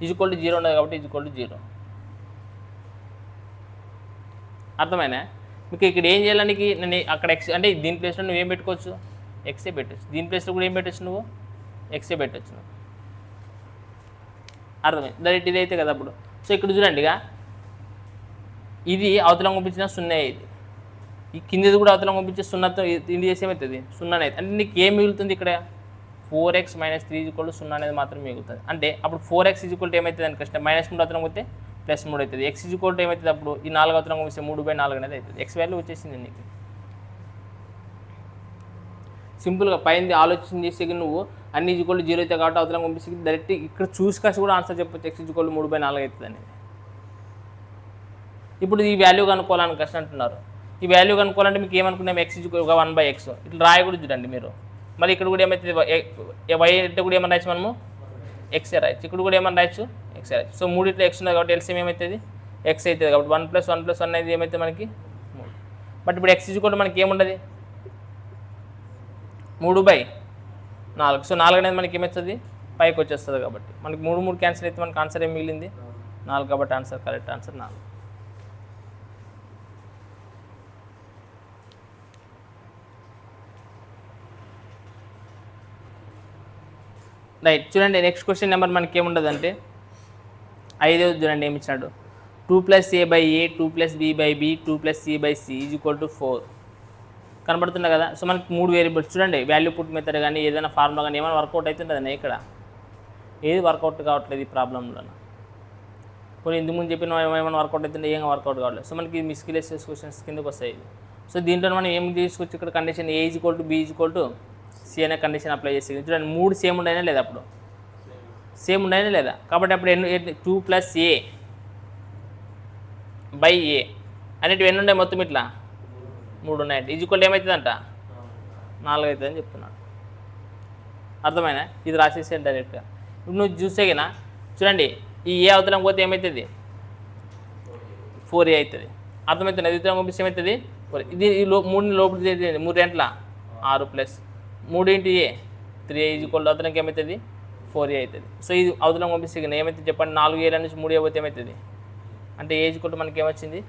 ఈజ్వల్ టు 0 ఉండదు కాబట్టి ఈజ్వల్ టు 0. అర్థమైనా మీకు ఇక్కడ ఏం చేయాలనికి నేను అక్కడ ఎక్స్ అంటే దీని ప్లేస్లో నువ్వు ఏం పెట్టుకోవచ్చు, ఎక్సే పెట్టచ్చు, దీని ప్లేస్లో కూడా ఏం పెట్టచ్చు నువ్వు ఎక్సే పెట్టచ్చు నువ్వు. అర్థమైంది డైరెక్ట్ ఇది అయితే కదా అప్పుడు. సో ఇక్కడ చూడండి ఇక ఇది అవతలం పంపించిన 0 ఇది, ఈ కిందది కూడా అవతలం పంపించే 0తో ఇండి చేసి ఏమవుతుంది 0 అనేది. అంటే నీకు ఏం మిగులుతుంది ఇక్కడ 4x - 3 = 0 అనేది మాత్రం మిగులుతుంది. అంటే అప్పుడు 4x = ఏమవుతుంది అని కష్టం -3 అవతలం పోతే +3 అవుతుంది. x = ఏమవుతుంది అప్పుడు ఈ 4 అవతలం పంపిస్తే 3/4 అనేది అవుతుంది. x వాల్యూ వచ్చేసింది నీకు. సింపుల్గా పైన ఆలోచన చేసే నువ్వు అన్ని = 0 అయితే కాబట్టి అవతలం పంపిస్తే డైరెక్ట్ ఇక్కడ చూసుకాసి కూడా ఆన్సర్ చెప్పొచ్చు x = 3/4 అవుతుంది అనేది. ఇప్పుడు ఈ వాల్యూ కనుక్కోవాలని కష్టం అంటున్నారు. ఈ వాల్యూ కనుక్కోవాలంటే మీకు ఏమనుకున్నాం x = 1/x ఇట్లా రాయకూడదు చూడండి మీరు. మళ్ళీ ఇక్కడ కూడా ఏమవుతుంది y అంటే కూడా ఏమన్నా రాయచ్చు మనము ఎక్సే రాయచ్చు, ఇక్కడ కూడా ఏమన్నా రాయచ్చు ఎక్సే రాయచ్చు. సో 3 ఇట్లా x ఉన్నది కాబట్టి ఎల్సిఎం ఏమవుతుంది x అవుతుంది కాబట్టి 1 + 1 + 1 అనేది ఏమవుతుంది మనకి 3. బట్ ఇప్పుడు x = మనకి ఏముండదు 3/4. సో 4 అనేది మనకి ఏమవుతుంది పైకి వచ్చేస్తుంది కాబట్టి మనకి 3 క్యాన్సిల్ అయితే మనకి ఆన్సర్ ఏం మిగిలింది 4 కాబట్టి ఆన్సర్ కరెక్ట్ ఆన్సర్ 4. రైట్ చూడండి నెక్స్ట్ క్వశ్చన్ నెంబర్ మనకి ఏముండదు అంటే 5వ చూడండి ఏమి ఇచ్చినాడు 2 + a/a 2 + b/b 2 + c/c = 4 కనబడుతుంది కదా. సో మనకి 3 వేరియబుల్స్ చూడండి వాల్యూ పుట్ మెథడ్ కానీ ఏదైనా ఫార్ములా కానీ ఏమైనా వర్కౌట్ అవుతుంటుందనే, ఇక్కడ ఏది వర్కౌట్ కావట్లేదు ఈ ప్రాబ్లంలో. కొన్ని ఇంతకు ముందు చెప్పిన ఏమైనా వర్కౌట్ అవుతుంటే ఏం వర్కౌట్ కావట్లేదు. సో మనకి మిస్కిలేసియస్ క్వశ్చన్స్ కిందకు వస్తాయి. సో దీంట్లో మనం ఏం తీసుకొచ్చి ఇక్కడ కండిషన్ a = b = c అనే కండిషన్ అప్లై చేసి చూడండి 3 సేమ్ ఉండైనా లేదా అప్పుడు సేమ్ ఉండైనా లేదా కాబట్టి అప్పుడు 2 + a/a అనేటివి ఎన్ని ఉన్నాయి మొత్తం ఇట్లా 3 ఉన్నాయంటే ఈజ్వల్ ఏమవుతుందంట 4 అవుతుంది అని చెప్తున్నాడు. అర్థమైనా ఇది రాసేసాను డైరెక్ట్గా. ఇప్పుడు నువ్వు చూసేగినా చూడండి ఈ ఏ అవతలం పోతే ఏమవుతుంది 4a అవుతుంది. అర్థమవుతుంది అది అవతలం పంపిస్తే ఏమవుతుంది 4. ఇది 3 లోపల 3 గంటల 6 + 3 × a 3a = అవతలంకి ఏమవుతుంది 4a అవుతుంది. సో ఇది అవతలం పంపిస్తే ఏమవుతుంది చెప్పండి 4a నుంచి 3a పోతే ఏమవుతుంది అంటే a = మనకి ఏమొచ్చింది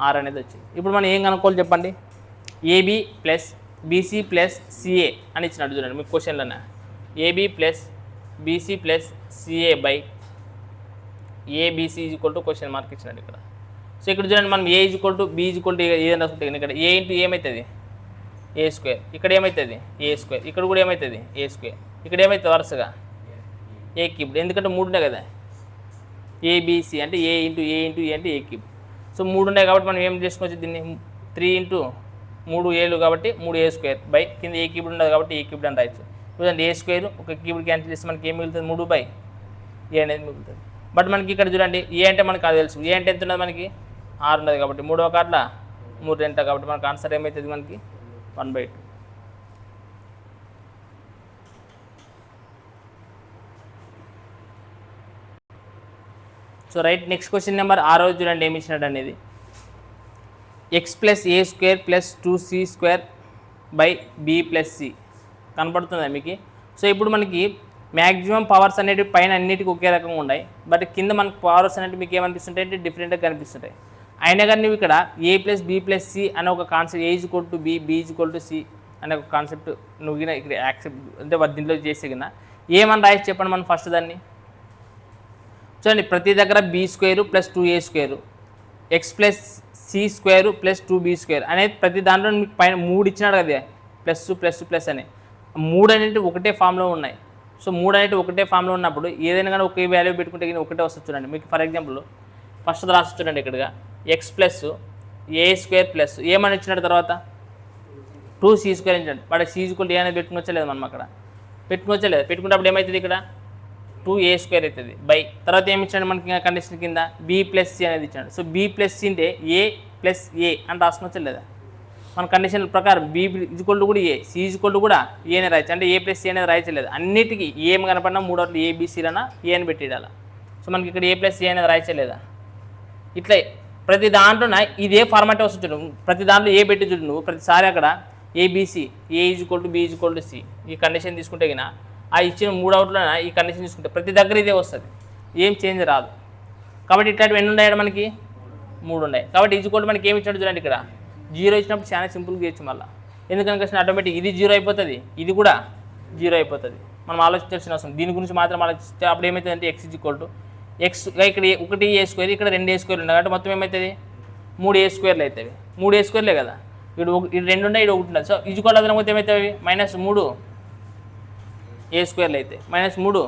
6 అనేది వచ్చింది. ఇప్పుడు మనం ఏం కనుక్కోవాలి చెప్పండి ab + bc + ca అని ఇచ్చినట్టు చూడండి మీకు క్వశ్చన్లోనే ab + bc + ca/abc question mark ఇచ్చినట్టు ఇక్కడ. సో ఇక్కడ చూడండి మనం a = b = ఏదైనా రాసుకుంటే ఇక్కడ a × ఏమవుతుంది a², ఇక్కడ ఏమవుతుంది a², ఇక్కడ కూడా ఏమవుతుంది a², ఇక్కడ ఏమవుతుంది వరుసగా a³ ఎందుకంటే 3 ఉన్నాయి కదా abc అంటే a × a × a అంటే a³. సో 3 ఉన్నాయి కాబట్టి మనం ఏం చేసుకోవచ్చు దీన్ని 3 × 3 ఏలు కాబట్టి 3a² బై కింద a³ ఉండదు కాబట్టి a³ అని రాయొచ్చు. చూడండి a² ఒక క్యూబ్ క్యాన్సిల్ చేస్తే మనకి ఏం మిగులుతుంది 3/a అనేది మిగులుతుంది. బట్ మనకి ఇక్కడ చూడండి a అంటే మనకు అది తెలుసు, a అంటే ఎంత ఉన్నది మనకి 6 ఉన్నది కాబట్టి 3వ కార్డులో 3 ఎంత కాబట్టి మనకు ఆన్సర్ ఏమవుతుంది మనకి 1/2. So right next question number 6వ చూడండి ఏమి ఇచ్చినట్టు అనేది x + a² + 2c² b + c కనపడుతుందా మీకు. సో ఇప్పుడు మనకి మ్యాక్సిమం పవర్స్ అనేవి పైన అన్నిటికీ ఒకే రకంగా ఉన్నాయి, బట్ కింద మనకు పవర్స్ అనేవి మీకు ఏమనిపిస్తుంటాయి అంటే డిఫరెంట్గా కనిపిస్తుంటాయి. అయినా కానీ నువ్వు ఇక్కడ a + b + c అనే ఒక concept a = b b = c అనే ఒక కాన్సెప్ట్ నువ్వు ఇక్కడ యాక్సెప్ట్ అంటే దీంట్లో చేసేగిన ఏమని రాయొచ్చు చెప్పండి మనం ఫస్ట్ దాన్ని చూడండి ప్రతి దగ్గర b² + 2a² x + c² + 2b² అనేది ప్రతి దాంట్లో మీకు పైన 3 ఇచ్చినాడు కదా ప్లస్ ప్లస్ ప్లస్ అని 3 అనేవి ఒకటే ఫామ్లో ఉన్నాయి. సో 3 అనేవి ఒకటే ఫామ్లో ఉన్నప్పుడు ఏదైనా కానీ ఒకే వాల్యూ పెట్టుకుంటే కానీ ఒకటే వస్తుంది చూడండి. మీకు ఫర్ ఎగ్జాంపుల్ ఫస్ట్ రాసి చూడండి ఇక్కడగా ఎక్స్ ప్లస్ ఏ స్క్వేర్ ప్లస్ ఏమని ఇచ్చినాడు తర్వాత 2c² ఇచ్చాడు. వాడికి c ఏ అనేది పెట్టుకుని వచ్చలేదు మనం అక్కడ పెట్టుకుని వచ్చలేదు. పెట్టుకున్నప్పుడు ఏమవుతుంది ఇక్కడ 2a² అవుతుంది బై తర్వాత ఏమి ఇచ్చాడు మనకి కండిషన్ కింద b ప్లస్ c అనేది ఇచ్చాడు. సో b ప్లస్ c అంటే a ప్లస్ a అని రాసుకుని వచ్చలేదా మన కండిషన్ ప్రకారం b ఈజ్వల్ కూడా a c ఈజ్వల్ కూడా a అని రాయచ్చు. అంటే a ప్లస్ c అనేది రాయచ్చలేదు. అన్నిటికీ ఏం కనపడినా మూడోట్లు ABCలనా a అని పెట్టేయాలి. సో మనకి ఇక్కడ a ప్లస్ c అనేది రాయచ్చలేదా. ఇట్లా ప్రతి దాంట్లో ఇదే ఫార్మాట్ వస్తుంది చూడు. ప్రతి దాంట్లో ఏ పెట్టి చూడు నువ్వు ప్రతిసారి అక్కడ ABC a equal to b equal to c ఈ కండిషన్ తీసుకుంటే కినా ఆ ఇచ్చిన 3 అవుట్లో ఈ కండిషన్ తీసుకుంటే ప్రతి దగ్గర ఇదే వస్తుంది, ఏం చేంజ్ రాదు. కాబట్టి ఇట్లాంటివి ఎన్ని ఉన్నాయి మనకి 3 ఉన్నాయి. కాబట్టి ఈజ్వల్ మనకి ఏమి ఇచ్చాడు చూడండి ఇక్కడ 0 ఇచ్చినప్పుడు చాలా సింపుల్గా చేయొచ్చు. మళ్ళీ ఎందుకని ఆటోమేటిక్ ఇది 0 అయిపోతుంది, ఇది కూడా 0 అయిపోతుంది. మనం ఆలోచించాల్సిన అవసరం దీని గురించి మాత్రం ఆలోచిస్తే అప్పుడు ఏమవుతుందంటే x ఈజ్వల్ టు x ఇక్కడ 1a² ఇక్కడ 2a² ఉన్నాయి కాబట్టి మొత్తం ఏమవుతుంది 3a² అవుతాయి. 3a² కదా ఇది 2 ఉన్నాయి, ఇది 1 ఉంటుంది. సో ఈజ్వల్ అదనం పోతే ఏమవుతాయి -3 a² అయితే -3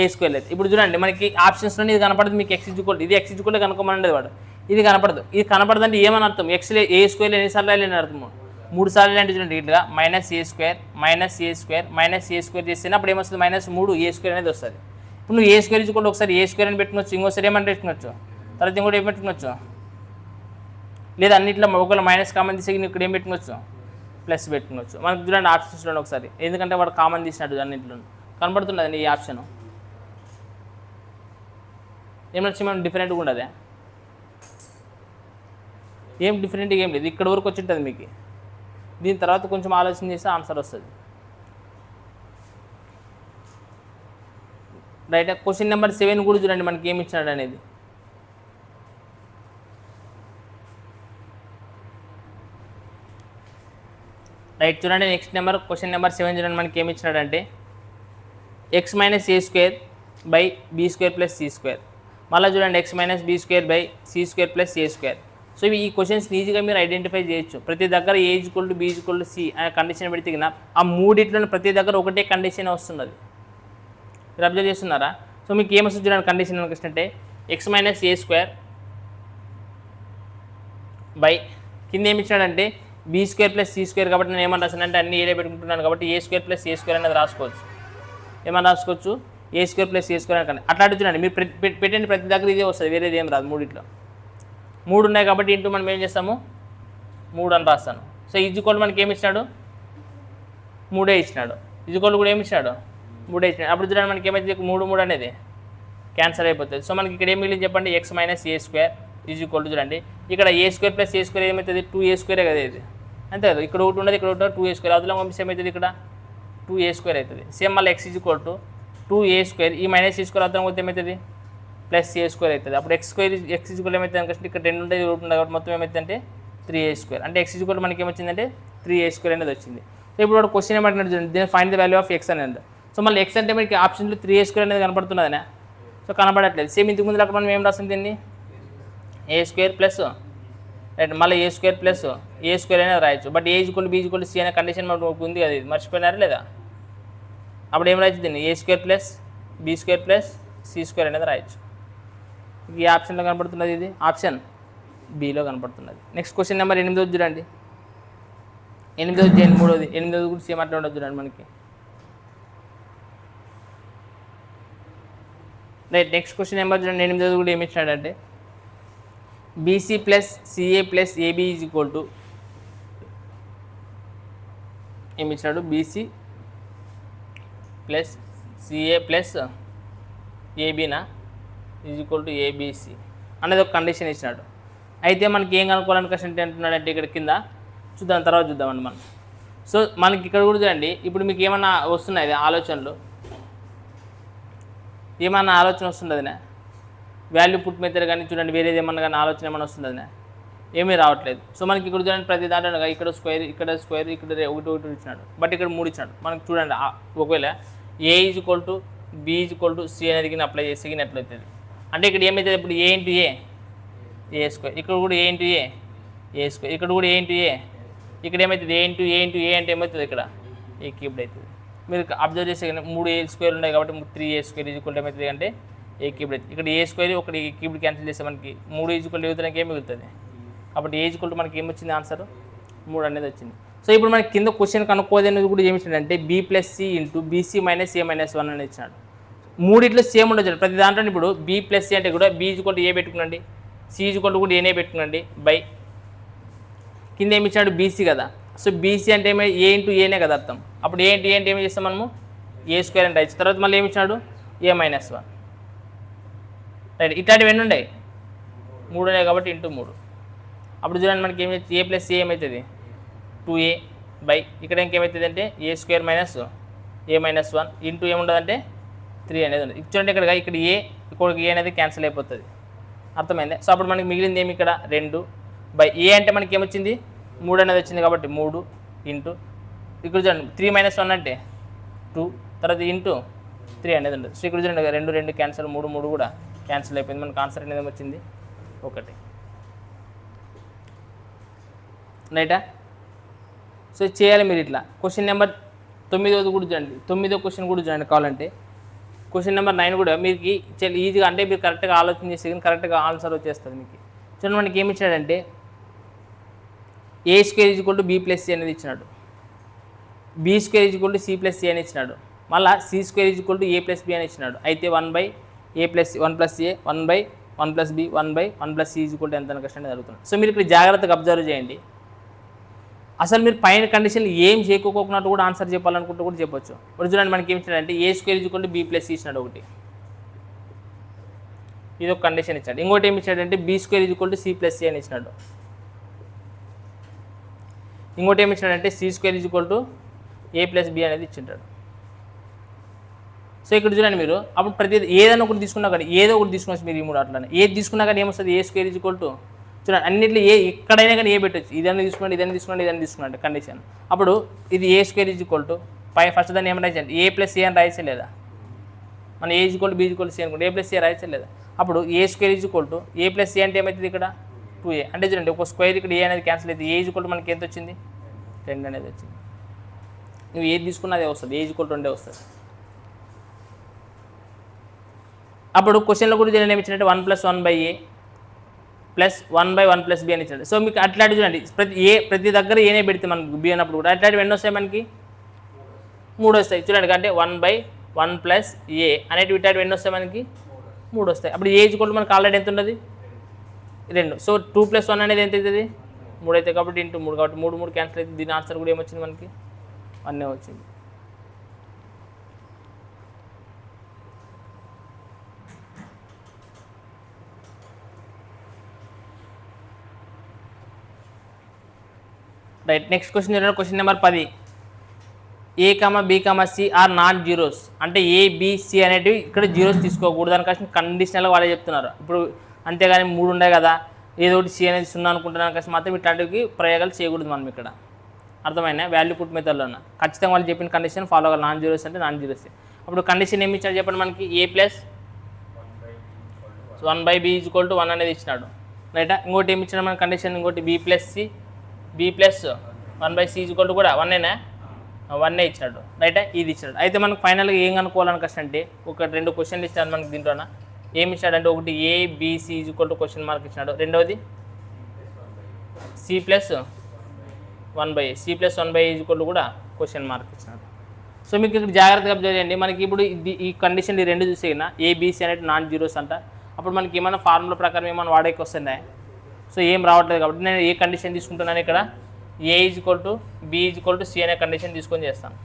a² అయితే. ఇప్పుడు చూడండి మనకి ఆప్షన్స్లో ఇది కనపడదు మీకు x ఈజ్వల్ ఇది x ఈజ్వల్ కనుక్కోమనండి వాడు ఇది కనపడదు. ఇది కనపడదు అంటే ఏమని అర్థం x a² ఎన్నిసార్లు అని అర్థం 3 సార్లు అంటే చూడండి ఇట్లా -a² చేస్తే అప్పుడు ఏమొస్తుంది -3a² అనేది వస్తుంది. ఇప్పుడు నువ్వు a² ఈజ్వల్ ఒకసారి a² అని పెట్టుకోవచ్చు, ఇంకోసారి ఏమని పెట్టుకోవచ్చు, తర్వాత ఇంకోటి ఏం పెట్టుకోవచ్చు, లేదా అన్నింటిలో ఒకవేళ మైనస్ కామన్ తీసి ఇక్కడ ఏం పెట్టుకోవచ్చు ప్లస్ పెట్టుకోవచ్చు. మనకు చూడండి ఆప్షన్స్లో ఒకసారి ఎందుకంటే వాడు కామన్ తీసినట్టు అన్నింటిలో కనపడుతున్నది ఈ ఆప్షన్ ఏమొచ్చి మనం డిఫరెంట్గా ఉండదే ఏం డిఫరెంట్గా ఏం లేదు ఇక్కడ వరకు వచ్చి ఉంటుంది మీకు. దీని తర్వాత కొంచెం ఆలోచన చేస్తే ఆన్సర్ వస్తుంది. రైట్ క్వశ్చన్ నెంబర్ 7 కూడా చూడండి మనకి ఏమి ఇచ్చినాడు అనేది. రైట్ చూడండి నెక్స్ట్ నెంబర్ క్వశ్చన్ నెంబర్ 7 చూడండి మనకి ఏమి ఇచ్చినాడంటే x - a² by b² plus c². మళ్ళీ చూడండి x - b² by c² plus a². So ఈ క్వశ్చన్స్ ఈజీగా మీరు ఐడెంటిఫై చేయొచ్చు. ప్రతి దగ్గర a equal to b equal to c అనే కండిషన్ పెడితే ఆ మూడిట్లోనే ప్రతి దగ్గర ఒకటే కండిషన్ వస్తున్నది. మీరు అబ్జర్వ్ చేస్తున్నారా. సో మీకు ఏమొస్తుంది చూడండి కండిషన్ అంటే x - a² బై కింద ఏమి ఇచ్చినాడంటే b² ప్లస్ c² కాబట్టి నేను ఏమని రాసానంటే అన్ని ఏరియా పెట్టుకుంటున్నాను కాబట్టి a² ప్లస్ a² అనేది రాసుకోవచ్చు. ఏమన్నా రాసుకోవచ్చు a² ప్లస్ a² అని. అట్లాంటి చూడండి మీరు పెట్టండి ప్రతి దగ్గర ఇదే వస్తుంది, వేరేది ఏం రాదు. మూడిట్లో 3 ఉన్నాయి కాబట్టి ఇంటూ మనం ఏం చేస్తాము 3 అని రాస్తాను. సో ఈజ్వల్ మనకి ఏమి ఇచ్చినాడు 3 ఇచ్చినాడు. ఈజ్వల్ కూడా ఏమి ఇచ్చినాడు 3 ఇచ్చినాడు. అప్పుడు చూడండి మనకి ఏమైతే 3 అనేది క్యాన్సల్ అయిపోతుంది. సో మనకి ఇక్కడ ఏం మిగిలింది చెప్పండి x - a² ఈజ్వల్ చూడండి ఇక్కడ a² ప్లస్ a² ఏమవుతుంది 2a² కదా ఇది అంతే కదా. ఇక్కడ ఒకటి ఉండదు, ఇక్కడ ఒకటి 2a². అదులో పంపిస్తే ఏమవుతుంది ఇక్కడ 2a² అవుతుంది. సేమ్ మళ్ళీ x ఈజ్వల్ టు 2a². ఈ -a² అర్థం పోతే ఏమవుతుంది ప్లస్ a² అవుతుంది. అప్పుడు x ఈజ్వల్ ఏమవుతుంది అనుకుంటే ఇక్కడ 2 ఉండేది ఒకటి ఉండదు కాబట్టి మొత్తం ఏమవుతుంది అంటే 3a². అంటే x ఈజ్వల్ మనకి ఏమొచ్చిందంటే 3a² అనేది వచ్చింది. సో ఇప్పుడు వాడు క్వశ్చన్ ఏమంటున్నాడు చూడండి find the value of x అనేది. సో మళ్ళీ x అంటే మనకి ఆప్షన్లో 3a² అనేది కనపడుతున్నదనే. సో కనపడట్లేదు. సేమ్ ఇంతకు ముందు అక్కడ మనం ఏం రాస్తుంది దీన్ని a² ప్లస్ రైట్ మళ్ళీ a² ప్లస్ a² అనేది రాయొచ్చు. But a equal b equal c అనే కండిషన్ మనకు ఉంది కదా, ఇది మర్చిపోయినారా లేదా. అప్పుడు ఏం రాయొచ్చు దీన్ని a² plus b² plus c² అనేది రాయొచ్చు. ఈ ఆప్షన్లో కనపడుతున్నది, ఇది ఆప్షన్ బిలో కనపడుతున్నది. నెక్స్ట్ క్వశ్చన్ నెంబర్ 8 చూడండి. 8 చేయండి 3ది. 8 కూడా సేమ్ అట్లా ఉండదు చూడండి మనకి. రైట్ నెక్స్ట్ క్వశ్చన్ నెంబర్ చూడండి 8 కూడా ఏమి ఇచ్చినాడంటే BC plus CA plus AB is equal to ఏమి ఇచ్చినాడు BC ప్లస్ CA ప్లస్ ABనా ఈజ్ ఈక్వల్ టు ABC అనేది ఒక కండిషన్ ఇచ్చినాడు. అయితే మనకి ఏం కనుక్కోవాలని క్వశ్చన్ అంటున్నాడంటే ఇక్కడ కింద చూద్దాం, తర్వాత చూద్దామండి మనం. సో మనకి ఇక్కడ కూడా చూడండి ఇప్పుడు మీకు ఏమన్నా వస్తున్నాయి ఆలోచనలు, ఏమన్నా ఆలోచన వస్తుందదినా వాల్యూ పుట్ మెథడ్ కానీ చూడండి వేరేది ఏమన్నా కానీ ఆలోచన ఏమన్నా వస్తుందదినా ఏమీ రావట్లేదు. సో మనకి ఇక్కడ చూడండి ప్రతి దాంట్లో ఇక్కడ స్క్వేర్ ఇక్కడ ఒకటి ఇచ్చినాడు, బట్ ఇక్కడ 3 ఇచ్చినాడు. మనకి చూడండి ఒకవేళ a is equal to b is equal to c అనేది అప్లై చేసి ఎట్లయితుంది అంటే ఇక్కడ ఏమవుతుంది ఇప్పుడు a ఇంటూ a² ఇక్కడ కూడా a ఇంటూ a² ఇక్కడ కూడా a ఇంటూ ఇక్కడ ఏమవుతుంది ఏ అంటే ఏమవుతుంది ఇక్కడ ఏ క్యూబ్డ్ అవుతుంది. మీరు అబ్జర్వ్ చేసే 3a² ఉన్నాయి కాబట్టి 3a² ఈక్వల్ ఏమవుతుంది అంటే ఏ క్యూబ్డ్ అవుతుంది. ఇక్కడ a² ఒకటి ఏ క్యూబ్డ్ క్యాన్సిల్ చేస్తే మనకి 3 ఈక్వల్ అవుతానికి ఏం మిగులుతుంది. కాబట్టి ఏ ఈక్వల్ మనకి ఏమొచ్చింది ఆన్సర్ 3 అనేది వచ్చింది. సో ఇప్పుడు మనకి కింద క్వశ్చన్ కనుక్కోదు అనేది కూడా ఏమి ఇచ్చాడంటే b+c into bc minus a minus 1 అనేది ఇచ్చినాడు. మూడిట్లో సేమ్ ఉండొచ్చు ప్రతి దాంట్లో. ఇప్పుడు b+c అంటే కూడా b ఈక్వల్ ఏ పెట్టుకునండి, c ఈక్వల్ కూడా ఏనే పెట్టుకునండి బై కింద ఏమి ఇచ్చాడు bc కదా. సో bc అంటే ఏమి a ఇంటూ ఏనే కదా అర్థం. అప్పుడు ఏ అంటే ఏమి చేస్తాం మనము a² అని రాయచ్చు. తర్వాత మళ్ళీ ఏమి ఇచ్చాడు a మైనస్ 1 రైట్. ఇట్లాంటివి ఎన్ని ఉన్నాయి 3 ఉన్నాయి కాబట్టి ఇంటూ 3. అప్పుడు చూడండి మనకి ఏమి a+c ఏమవుతుంది 2a బై ఇక్కడ ఇంకేమవుతుంది అంటే a² minus a minus 1 into ఏముండదంటే 3 అనేది ఉంది. చూడండి ఇక్కడ ఏ ఇక్కడ ఏ అనేది క్యాన్సిల్ అయిపోతుంది. అర్థమైంది. సో అప్పుడు మనకి మిగిలింది ఏమి ఇక్కడ 2 బై ఏ అంటే మనకి ఏమొచ్చింది 3 అనేది వచ్చింది కాబట్టి 3 ఇంటూ ఇక్కడ చూడండి 3 మైనస్ 1 అంటే 2 తర్వాత ఇంటూ 3 అనేది ఉండదు. సో ఇక్కడ చూడండి 2 క్యాన్సిల్ 3 కూడా క్యాన్సిల్ అయిపోయింది. మనకు ఆన్సర్ అనేది వచ్చింది 1 రైటా. సో చేయాలి మీరు ఇట్లా. క్వశ్చన్ నెంబర్ 9 కూడా చూడండి, 9వ క్వశ్చన్ కూడా చూడండి కావాలంటే. క్వశ్చన్ నెంబర్ 9 కూడా మీకు చాలా ఈజీగా అంటే మీరు కరెక్ట్గా ఆలోచన చేస్తే కానీ కరెక్ట్గా ఆన్సర్ వచ్చేస్తుంది మీకు. చూడండి మనకి ఏమి ఇచ్చాడంటే a² ఈక్వల్ టు b+c అనేది ఇచ్చినాడు, b² ఈక్వల్ టు c+c అని ఇచ్చినాడు, మళ్ళీ c² ఈక్వల్ టు a+b అని ఇచ్చినాడు. అయితే 1/a+1+a 1/1+b 1/1+c equal to ఎంత అని కష్టం జరుగుతుంది. సో మీరు ఇక్కడ జాగ్రత్తగా అబ్జర్వ్ చేయండి. అసలు మీరు పైన కండిషన్లు ఏం చేయకోకున్నట్టు కూడా ఆన్సర్ చెప్పాలనుకుంటూ కూడా చెప్పొచ్చు. ఇప్పుడు చూడండి మనకి ఏమి ఇచ్చాడంటే a² ఈక్వల్ టు b+c ఇచ్చినాడు ఒకటి, ఇది ఒక కండిషన్ ఇచ్చాడు. ఇంకోటి ఏమి ఇచ్చాడంటే b² ఈక్వల్ టు c+c అని ఇచ్చినాడు. ఇంకోటి ఏమి ఇచ్చినాడంటే c² ఈక్వల్ టు a+b అనేది ఇచ్చింటాడు. సో ఇక్కడ చూడండి మీరు అప్పుడు ప్రతి ఏదైనా ఒకటి తీసుకున్నా కానీ ఏదో ఒకటి తీసుకోవచ్చు మీరు ఈ 3 అట్లనే. ఏది తీసుకున్నా కానీ ఏమొస్తుంది a² ఈక్వల్ టు చూడండి అన్నింటిలో ఎక్కడైనా కానీ ఏ పెట్టచ్చు. ఇదన్నీ తీసుకోండి కండిషన్. అప్పుడు ఇది a² ఈక్వల్ టు ఫస్ట్ దాన్ని ఏమైనా రాయించండి a+a అని రాయచ్చే లేదా. మన a equal to b equal to c అనుకోండి a+a రాయచ్చే లేదా. అప్పుడు a² ఈక్వల్ టు a+c అంటే ఏమవుతుంది ఇక్కడ 2a అంటే చూడండి ఒక స్క్వేర్ ఇక్కడ a అనేది క్యాన్సిల్ అయితే a ఈక్వల్ టు మనకి ఎంత వచ్చింది 2 అనేది వచ్చింది. నువ్వు ఏది తీసుకున్నా అదే వస్తుంది, a ఈక్వల్ టు 2 వస్తుంది. అప్పుడు క్వశ్చన్లో కూడా ఏమి ఇచ్చినట్టు 1+1/a ప్లస్ 1/1+b అని ఇచ్చాడు. సో మీకు అట్లాంటి చూడండి ప్రతి దగ్గర ఏనే పెడితే మనకు b అన్నప్పుడు కూడా అట్లాంటివి ఎన్ని వస్తాయి మనకి 3 వస్తాయి. చూడండి అంటే 1/1+a అనేటివి ఇట్లాంటివి ఎన్ని వస్తాయి మనకి 3 వస్తాయి. అప్పుడు ఏ ఈక్వల్ టు మనకు ఆల్రెడీ ఎంత ఉన్నది 2. సో 2+1 అనేది ఎంత అవుతుంది 3 అవుతుంది కాబట్టి ఇంటూ 3 కాబట్టి 3 క్యాన్సిల్ అవుతుంది. దీని ఆన్సర్ కూడా ఏమొచ్చింది మనకి 1 వచ్చింది. రైట్. నెక్స్ట్ క్వశ్చన్ చూడండి. Question number 10 a, b, c or not zeros అంటే a, b, c అనేటివి ఇక్కడ జీరోస్ తీసుకోకూడదు దానికోసం కండిషనల్గా వాళ్ళే చెప్తున్నారు. ఇప్పుడు అంతేగాని 3 ఉన్నాయి కదా ఏదో ఒకటి c అనేది 0 అనుకుంటున్నాను కోసం మాత్రం ఇట్లాంటివి ప్రయోగాలు చేయకూడదు మనం ఇక్కడ. అర్థమైనా వాల్యూ పుట్ మెథడ్లోన ఖచ్చితంగా వాళ్ళు చెప్పిన కండిషన్ ఫాలో అవ్వాలి. నాన్ జీరోస్ అంటే నాన్ జీరోస్. అప్పుడు కండిషన్ ఏమి ఇచ్చాడు చెప్పండి మనకి a+1/b ఈక్వల్ టు 1 అనేది ఇచ్చినాడు రైటా. ఇంకోటి ఏమి ఇచ్చినాడు మన కండిషన్ ఇంకోటి b+1/c ఈక్వల్ టు కూడా 1 ఇచ్చినాడు రైటా. ఇది ఇచ్చినాడు. అయితే మనకు ఫైనల్గా ఏం కనుక్కోవాలని కష్టం అంటే ఒక 2 క్వశ్చన్లు ఇచ్చాడు మనకి. దీంట్లోన ఏమి ఇచ్చాడంటే ఒకటి a, b, c equal to question mark ఇచ్చినాడు. రెండవది c+1/a ఈక్వల్ టు కూడా క్వశ్చన్ మార్క్ ఇచ్చినాడు. సో మీకు ఇక్కడ జాగ్రత్తగా అబ్జర్వ్ చేయండి. మనకి ఇప్పుడు ఈ కండిషన్ ఈ 2 చూసేనా a, b, c అనేది నాన్ జీరోస్ అంట. అప్పుడు మనకి ఏమైనా ఫార్ములా ప్రకారం ఏమైనా వాడేకి వస్తుందా. సో ఏం రావట్లేదు కాబట్టి నేను ఏ కండిషన్ తీసుకుంటున్నాను ఇక్కడ a equal to b equal to c అనే కండిషన్ తీసుకొని చేస్తాను.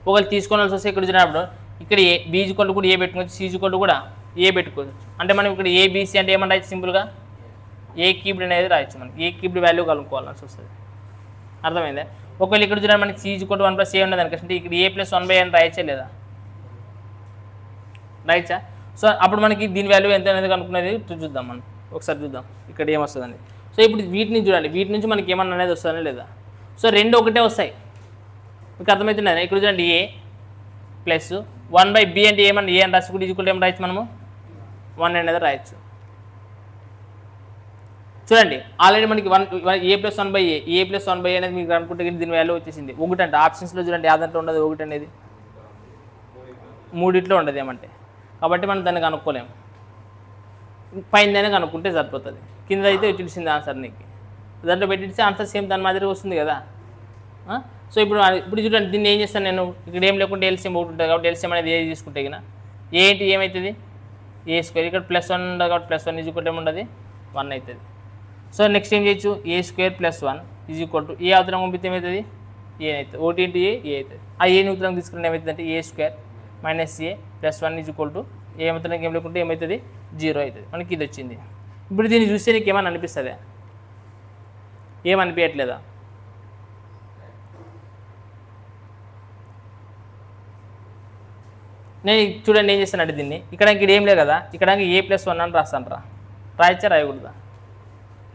ఒకవేళ తీసుకోవాల్సి వస్తే ఇక్కడ చూసినప్పుడు ఇక్కడ b ఈక్వల్ టు కూడా ఏ పెట్టుకోవచ్చు, c ఈక్వల్ టు కూడా ఏ పెట్టుకోవచ్చు. అంటే మనం ఇక్కడ a, b, c అంటే ఏమన్నా రాయొచ్చు సింపుల్గా a క్యూబ్డ్ అనేది రాయొచ్చు. మనకి a క్యూబ్డ్ వాల్యూ కలుపుకోవాల్సి వస్తుంది. అర్థమైందా. ఒకవేళ ఇక్కడ చూడండి మనకి c ఈక్వల్ టు 1+a ఉన్నది అనుకుంటే ఇక్కడ a+1/a అని రాయచ్చే లేదా రాయచ్చా. సో అప్పుడు మనకి దీని వాల్యూ ఎంత అనేది కనుక్కునేది చూద్దాం మనం ఒకసారి చూద్దాం ఇక్కడ ఏమొస్తుందని. సో ఇప్పుడు వీటిని చూడండి వీటి నుంచి మనకి ఏమన్నా అనేది వస్తుందా లేదా. సో 2 ఒకటే వస్తాయి మీకు అర్థమవుతున్నాయి. ఇక్కడ చూడండి a ప్లస్ 1/b అంటే ఏమన్నా ఏ అని రాసుకుంటే ఈక్వల్ ఏమన్నా రాయొచ్చు మనము 1 అనేది రాయొచ్చు. చూడండి ఆల్రెడీ మనకి a + 1/a a + 1/a అనేది మీకు అనుకుంటే దీని వాల్యూ వచ్చేసింది 1 అంటే ఆప్షన్స్లో చూడండి యాదంట్లో ఉండదు 1 అనేది మూడిట్లో ఉండదు ఏమంటే కాబట్టి మనం దాన్ని కనుక్కోలేము పైన కనుక్కుంటే సరిపోతుంది కింద అయితే తెలిసింది ఆన్సర్ నీకు దాంట్లో పెట్టిస్తే ఆన్సర్ సేమ్ దాని మాదిరి వస్తుంది కదా సో ఇప్పుడు చూడండి దీన్ని ఏం చేస్తాను నేను ఇక్కడ ఏం లేకుంటే ఎల్సిఎం ఒకటి ఉంటుంది కాబట్టి ఎల్సిఎం అనేది ఏ తీసుకుంటే ఇక ఏ ఏంటి ఏమవుతుంది a² ఇక్కడ +1 ఉండదు కాబట్టి +1 = ఏముండదు 1 అవుతుంది సో నెక్స్ట్ ఏం చేయొచ్చు a² + 1 ఏ అవతరం పంపితే ఏమవుతుంది ఏ అవుతుంది ఒకటి ఇంటూ ఏ అవుతుంది ఆ ఏ ఉత్తరం తీసుకుంటే ఏమవుతుంది అంటే a² - a + 1 ఏ అవుతుంది ఏం లేకుంటే ఏమవుతుంది 0 అవుతుంది మనకి ఇది వచ్చింది ఇప్పుడు దీన్ని చూస్తే నీకు ఏమని అనిపిస్తుందా ఏమనిపించట్లేదా నేను చూడండి ఏం చేస్తానంటే దీన్ని ఇక్కడ ఏం లేదు కదా ఇక్కడ a + 1 అని రాస్తాను రాయచ్చా రాయకూడదా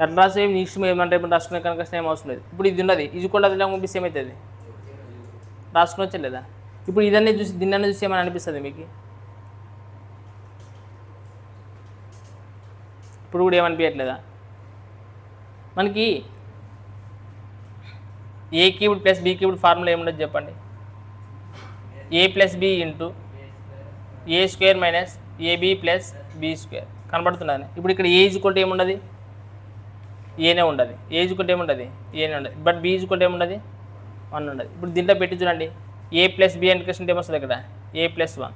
ఎట్లా రాసే నీ ఇష్టం ఏమంటే ఇప్పుడు రాసుకునే కనుక ఏం అవసరం లేదు ఇప్పుడు ఇది ఉన్నది ఇది కూడా అదిలా పంపిస్తే ఏమవుతుంది రాసుకునొచ్చా లేదా ఇప్పుడు ఇదన్నీ చూసి దీన్ని చూసి ఏమని అనిపిస్తుంది మీకు ఇప్పుడు కూడా ఏమనిపించట్లేదా మనకి a³ + b³ ఫార్ములా ఏముండదు చెప్పండి a + b * a² - ab + b² కనబడుతున్నది ఇప్పుడు ఇక్కడ a = ఏముండదు ఏనే ఉండదు a = ఏముండదు ఏనే ఉండదు బట్ b = ఏముండదు 1 ఉండదు ఇప్పుడు దీంట్లో పెట్టి చూడండి a + b అంటే క్వశ్చన్ ఏమొస్తుంది ఇక్కడ a + 1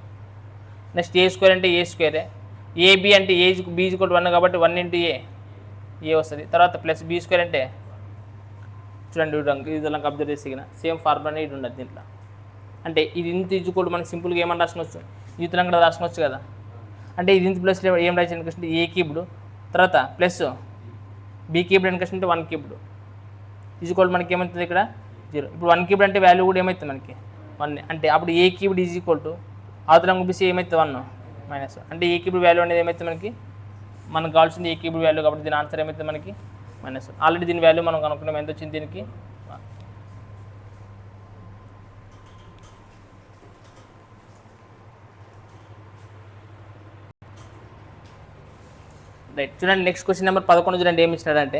నెక్స్ట్ a² అంటే a², ab అంటే b = 1 కాబట్టి 1 × a వస్తుంది తర్వాత ప్లస్ b² అంటే చూడండి ఇది అబ్జర్వ్ చేసి సేమ్ ఫార్ములానే ఇది ఉండదు దీంట్లో అంటే ఇది ఇంత కూడా మనకి సింపుల్గా ఏమని రాసుకోవచ్చు ఈతలం కూడా రాసుకోవచ్చు కదా అంటే ఇది ఇంత ప్లస్ ఏం రాసిన క్వశ్చన్ a³ తర్వాత ప్లస్ b³ అని క్వశ్చన్ అంటే 1³ ఈజ్కోల్ మనకి ఏమవుతుంది ఇక్కడ 0 ఇప్పుడు 1³ అంటే వాల్యూ కూడా ఏమవుతుంది మనకి 1 అంటే అప్పుడు a³ అవతలం పంపిస్తే ఏమవుతుంది 1 -1 అంటే a³ వాల్యూ అనేది ఏమవుతుంది మనకు కావాల్సింది a³ వాల్యూ కాబట్టి దీని ఆన్సర్ ఏమవుతుంది మనకి -1 ఆల్రెడీ దీని వాల్యూ మనం కనుక్కున్నాం ఎంత వచ్చింది దీనికి రైట్ చూడండి నెక్స్ట్ క్వశ్చన్ నెంబర్ 11 చూడండి ఏమి ఇచ్చినాడంటే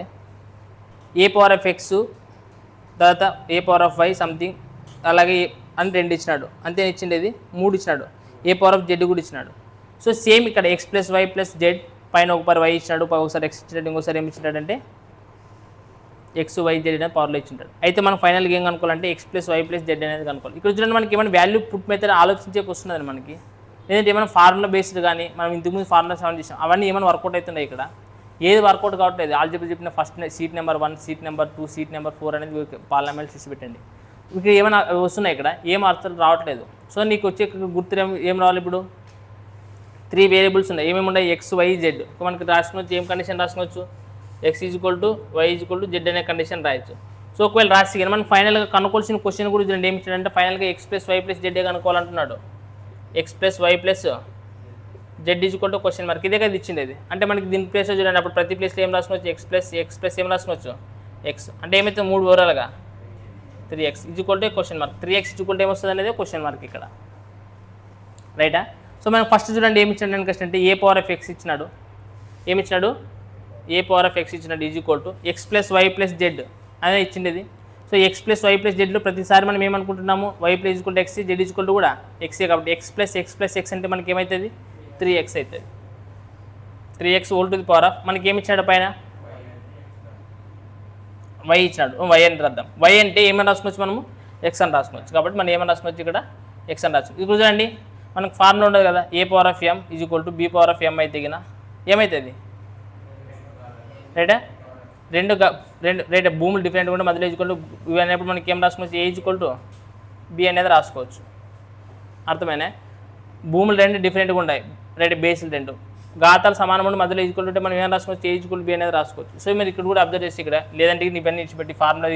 a⁴x తర్వాత a⁴y సంథింగ్ అలాగే అని 2 ఇచ్చినాడు అంతే ఇచ్చిండేది 3 ఇచ్చినాడు a⁴z కూడా ఇచ్చినాడు సో సేమ్ ఇక్కడ x + y + z పైన ఒక y ఇచ్చినాడు ఒకసారి x ఇచ్చినాడు ఇంకోసారి ఏమి ఇచ్చినాడంటే x y z అనే పవర్లో ఇచ్చింటాడు అయితే మనం ఫైనల్గా ఏం కనుక్కోవాలంటే x + y + z అనేది కనుక్కోవాలి ఇక్కడ చూడండి మనకి ఏమైనా వాల్యూ పుట్ మెథడ్ ఆలోచించే వస్తున్నది మనకి లేదంటే ఏమైనా ఫార్ములా బేస్డ్ కానీ మనం ఇంతకుముందు ఫార్ములా 7 చేసాం అవన్నీ ఏమైనా వర్కౌట్ అవుతున్నాయి ఇక్కడ ఏది వర్కౌట్ కావట్లేదు ఆల్జీబ్రా చెప్పిన first seat number 1 seat number 2 seat number 4 అనేది పార్లమెంట్ చేసి పెట్టండి ఇక్కడ ఏమైనా వస్తున్నాయి ఇక్కడ ఏం అర్థాలు రావట్లేదు సో నీకు వచ్చే గుర్తు ఏం రావాలి ఇప్పుడు 3 వేరియబుల్స్ ఉన్నాయి ఏమేమి ఉన్నాయి x y z మనకి రాసుకోవచ్చు ఏం కండిషన్ రాసుకోవచ్చు x = y = z అనే కండిషన్ రాయొచ్చు సో ఒకవేళ రాసి కానీ మనం ఫైనల్గా కనుక్కోవాల్సిన క్వశ్చన్ కూడా చూడండి ఏమి ఇచ్చాడంటే ఫైనల్గా x + y + z కనుక్కోవాలంటున్నాడు x + y + z question mark ఇదే కదా ఇచ్చిండేది అంటే మనకి దీని ప్లేస్లో చూడండి అప్పుడు ప్రతి ప్లేస్లో ఏం రాసుకోవచ్చు x ఏం రాసుకోవచ్చు x అంటే ఏమైతే 3 ఓవరాల్గా 3x క్వశ్చన్ మార్క్ 3x ఏమొస్తుంది అనేది క్వశ్చన్ మార్క్ ఇక్కడ రైటా సో మనం ఫస్ట్ చూడండి ఏమి ఇచ్చాడు అని క్వశ్చన్ అంటే a⁴x ఇచ్చినాడు ఏమి ఇచ్చినాడు a⁴x ఇచ్చినాడు x + y + z అదే ఇచ్చిండేది సో x + y + zలో ప్రతిసారి మనం ఏమనుకుంటున్నాము y = x z కూడా xే కాబట్టి x + x అంటే మనకి ఏమవుతుంది 3x అవుతుంది 3x ⁴ మనకి ఏమి ఇచ్చాడు పైన y ఇచ్చినాడు y అని రాద్దాం y అంటే ఏమని రాసుకోవచ్చు మనము x అని రాసుకోవచ్చు కాబట్టి మనం ఏమని రాసుకోవచ్చు ఇక్కడ x అని రాసుకోవచ్చు ఇప్పుడు చూడండి మనకు ఫార్ములా ఉండదు కదా a⁴m = b⁴m అయితే గిన ఏమవుతుంది రైటా రెండు రైట్ భూములు డిఫరెంట్ ఉంటే మధ్యలో ఇవి అనేప్పుడు మనకి ఏం రాసుకోవచ్చు a = b అనేది రాసుకోవచ్చు అర్థమైనా భూములు 2 డిఫరెంట్గా ఉంటాయి రైట్ బేస్లు 2 ఘాతాలు సమానం ఉండి మధ్యలో ఉంటే మనం ఏం రాసుకోవచ్చు a = b అనేది రాసుకోవచ్చు సో మీరు ఇక్కడ కూడా అబ్జర్వ్ చేసి ఇక్కడ లేదంటే ఇవన్నీ ఇచ్చిపెట్టి ఫార్ములా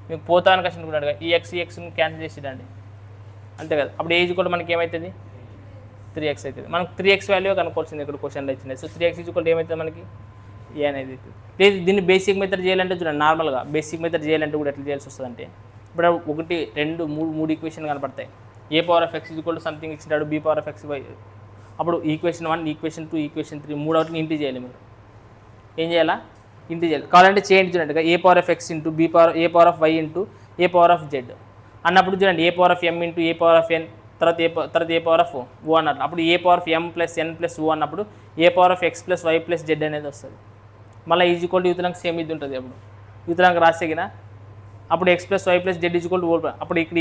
మీకు పోతాను క్వశ్చన్ కూడా ఈ ఎక్స్ని క్యాన్సిల్ చేసేదండి అంతే కదా అప్పుడు a మనకి ఏమవుతుంది 3x అవుతుంది మనకు 3x వాల్యూ కనుక్కోవాల్సింది ఇక్కడ క్వశ్చన్లో ఇచ్చింది సో 3x ఏమవుతుంది మనకి ఏ అనేది లేదు దీన్ని బేసిక్ మెథడ్ చేయాలంటే చూడండి నార్మల్గా బేసిక్ మెథడ్ చేయాలంటే కూడా ఎట్లా చేయాల్సి వస్తుందంటే ఇప్పుడు 1 2 3 ఈక్వేషన్ కనపడతాయి a⁴x సంథింగ్ ఇచ్చినాడు b⁴x అప్పుడు ఈక్వేషన్ 1 ఈక్వేషన్ 2 ఈక్వేషన్ 3 3 ఇంటి చేయాలి మీరు ఏం చేయాలా ఇంటిజర్ కావాలంటే చేయండి చూడండి a power of x into a power of y into a power of z అన్నప్పుడు చూడండి a power of m into a power of n తర్వాత ఏ పవర్ ఆఫ్ ఓ అన్నట్లు అప్పుడు a power of m plus n plus o అన్నప్పుడు a power of x plus y plus z అనేది వస్తుంది. మళ్ళీ equal to యూతలంక same ఇది ఉంటుంది. అప్పుడు యూతలంక రాసేగిన అప్పుడు x plus y plus z equal to o అప్పుడు ఇక్కడ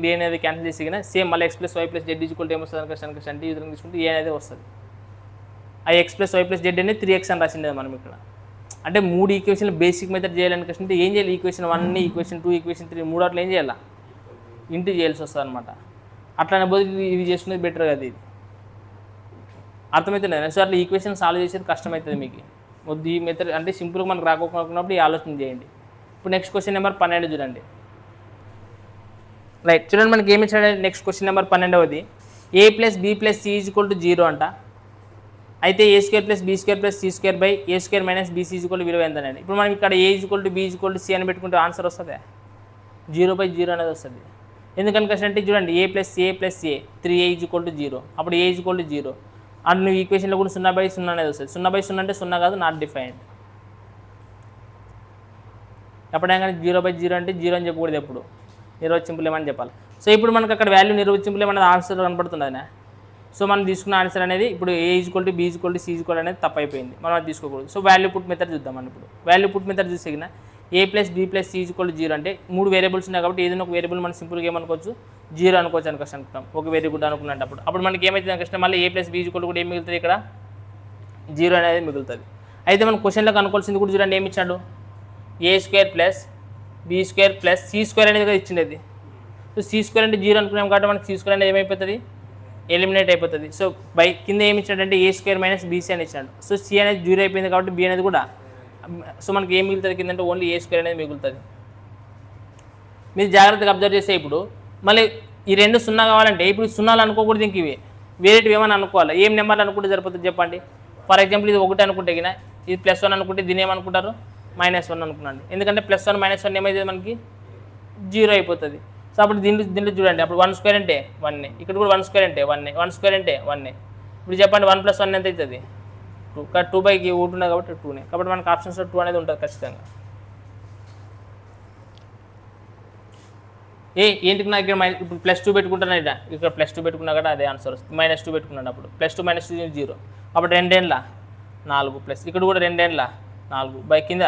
ఏ అనేది క్యాన్సిల్ చేసేగిన సేమ్ మళ్ళీ x plus y plus z equal to ఏమొస్తుంది అనుకోవచ్చు అంటే యూతలంక తీసుకుంటే ఏ అనేది వస్తుంది. ఆ x plus y plus z అనేది 3x అని రాసిండేది మనం ఇక్కడ. అంటే 3 ఈక్వేషన్లు బేసిక్ మెథడ్ చేయాలనుకుంటే ఏం చేయాలి ఈక్వేషన్ 1 ఈక్వేషన్ 2 ఈక్వేషన్ 3 మూడు అట్లా ఏం చేయాలా ఇంటూ చేయాల్సి వస్తుంది అనమాట. అట్లానే పోతే ఇది చేసుకునేది బెటర్ కదా. ఇది అర్థమవుతుంది. సో అట్లా ఈక్వేషన్ సాల్వ్ చేసేది కష్టమవుతుంది మీకు. వద్దు ఈ మెథడ్ అంటే సింపుల్గా మనకు రాకపోకున్నప్పుడు ఈ ఆలోచన చేయండి. ఇప్పుడు నెక్స్ట్ క్వశ్చన్ నెంబర్ 12 చూడండి. రైట్ చూడండి మనకి ఏమి ఇచ్చాడు. నెక్స్ట్ క్వశ్చన్ నెంబర్ 12వది a plus B plus C equal to 0 అంట. అయితే a square plus be square plus C square by a square minus bc equal to విలువ ఎంతనండి. ఇప్పుడు మనం ఇక్కడ a equal to B equal to c అని పెట్టుకుంటే ఆన్సర్ వస్తుంది 0/0 అనేది వస్తుంది. ఎందుకనుకంటే చూడండి ఏ plus a 3a equal to 0 అప్పుడు ఏ ఈజ్వల్ టు 0 అండ్ నువ్వు ఈక్వేషన్లో కూడా 0/0 అనేది వస్తుంది. 0/0 అంటే 0 కాదు, నాట్ డిఫైన్డ్. ఎప్పుడైనా కానీ 0/0 అంటే 0 అని చెప్పకూడదు, ఎప్పుడు నిర్వచింపులేమని చెప్పాలి. సో ఇప్పుడు మనకు అక్కడ వాల్యూ నిర్వచింపులేమనేది ఆన్సర్ కనపడుతుంది. సో మనం తీసుకున్న ఆన్సర్ అనేది ఇప్పుడు a equal to B equal to c equal అనేది తప్పైపోయింది, మనం అది తీసుకోకూడదు. సో వాల్యూ పుట్ మెథడ్ చూద్దాం. మనం ఇప్పుడు వాల్యూ పుట్ మెథడ్ చూసేగిన a plus B plus C equal to 0 అంటే 3 వేరియబుల్స్ ఉన్నాయి కాబట్టి ఏదైనా ఒక వేరియబుల్ మనం సింపుల్గా ఏమనుకోవచ్చు 0 అనుకోవచ్చు అనుకుంటాం. ఒక వెరీ గుడ్ అనుకున్నప్పుడు అప్పుడు మనకి ఏమైతుంది అనుకుంటే మళ్ళీ ఏ ప్లస్ బి ఈజ్వల్ కూడా ఏం మిగులుతుంది, ఇక్కడ 0 అనేది మిగులుతుంది. అయితే మనం క్వశ్చన్లోకి అనుకోవాల్సింది కూడా చూడండి ఏమి ఇచ్చాడు, A square plus B square plus C square అనేది ఇచ్చిండేది. సో సి స్క్వేర్ అంటే 0 అనుకున్నాం కాబట్టి మనకి సి స్క్వేర్ అనేది ఏమైపోతుంది, ఎలిమినేట్ అయిపోతుంది. సో బై కింద ఏమి ఇచ్చాడంటే ఏ స్క్వేర్ మైనస్ బీసీ అని ఇచ్చాడు. సో సి అనేది 0 అయిపోయింది కాబట్టి బి అనేది కూడా, సో మనకి ఏం మిగులుతుంది కింద అంటే ఓన్లీ ఏ స్క్వేర్ అనేది మిగులుతుంది. మీరు జాగ్రత్తగా అబ్జర్వ్ చేస్తే ఇప్పుడు మళ్ళీ ఈ 2 0 కావాలంటే ఇప్పుడు 0 అనుకోకూడదు, ఇంక ఇవి వేరేటివి ఏమైనా అనుకోవాలి. ఏం నెంబర్లు అనుకుంటే సరిపోతుంది చెప్పండి. ఫర్ ఎగ్జాంపుల్ ఇది 1 అనుకుంటే కింద ఇది +1 అనుకుంటే దీని ఏమనుకుంటారు -1 అనుకున్నాండి. ఎందుకంటే +1 -1 ఏమైతుంది మనకి 0 అయిపోతుంది. సో అప్పుడు దీంట్లో చూడండి అప్పుడు 1 స్క్వేర్ అంటే 1, ఇక్కడ కూడా 1 స్క్వేర్ అంటే 1, 1 స్క్వేర్ అంటే 1. ఇప్పుడు చెప్పండి 1 + 1 ఎంత అవుతుంది 2, 2/1 ఉన్నది కాబట్టి 2నే. కాబట్టి మనకు ఆప్షన్స్లో 2 అనేది ఉంటుంది ఖచ్చితంగా. ఏంటికి నాకు ఇక్కడ ఇప్పుడు +2 పెట్టుకుంటున్నా, ఇక్కడ +2 పెట్టుకున్నా కూడా అదే ఆన్సర్ వస్తుంది. -2 పెట్టుకున్నాను అప్పుడు +2 - 2 0 అప్పుడు 2 ఏండ్ల 4 ప్లస్ ఇక్కడ కూడా 2 ఏండ్ల 4 బై కింద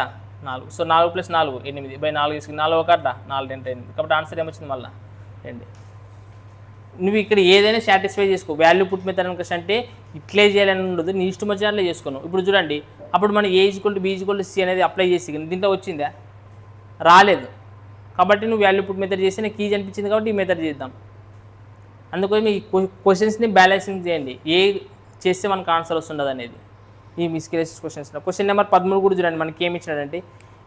4. సో 4 + 4 8 బై 4 తీసుకుని 4 1 4 2 8 కాబట్టి ఆన్సర్ ఏమొచ్చింది మళ్ళీ 2. నువ్వు ఇక్కడ ఏదైనా సాటిస్ఫై చేసుకో. వాల్యూ పుట్ మెథడ్ అంటే ఇట్లే చేయాలని ఉండదు, నీ ఇష్టం వచ్చినట్లే చేసుకున్నావు. ఇప్పుడు చూడండి అప్పుడు మనం A equal to B equal to C అనేది అప్లై చేసి దీంట్లో వచ్చిందా, రాలేదు. కాబట్టి నువ్వు వాల్యూ పుట్ మెథడ్ చేస్తే నాకు ఈజీ అనిపించింది కాబట్టి ఈ మెథడ్ చేద్దాం. అందుకోసం ఈ క్వశ్చన్స్ని బ్యాలెన్సింగ్ చేయండి, ఏ చేస్తే మనకు ఆన్సర్ వస్తుండదు అనేది ఈ మిస్కేలెస్ క్వశ్చన్స్లో. క్వశ్చన్ నెంబర్ 13 కూడా చూడండి మనకి ఏమి ఇచ్చినాడంటే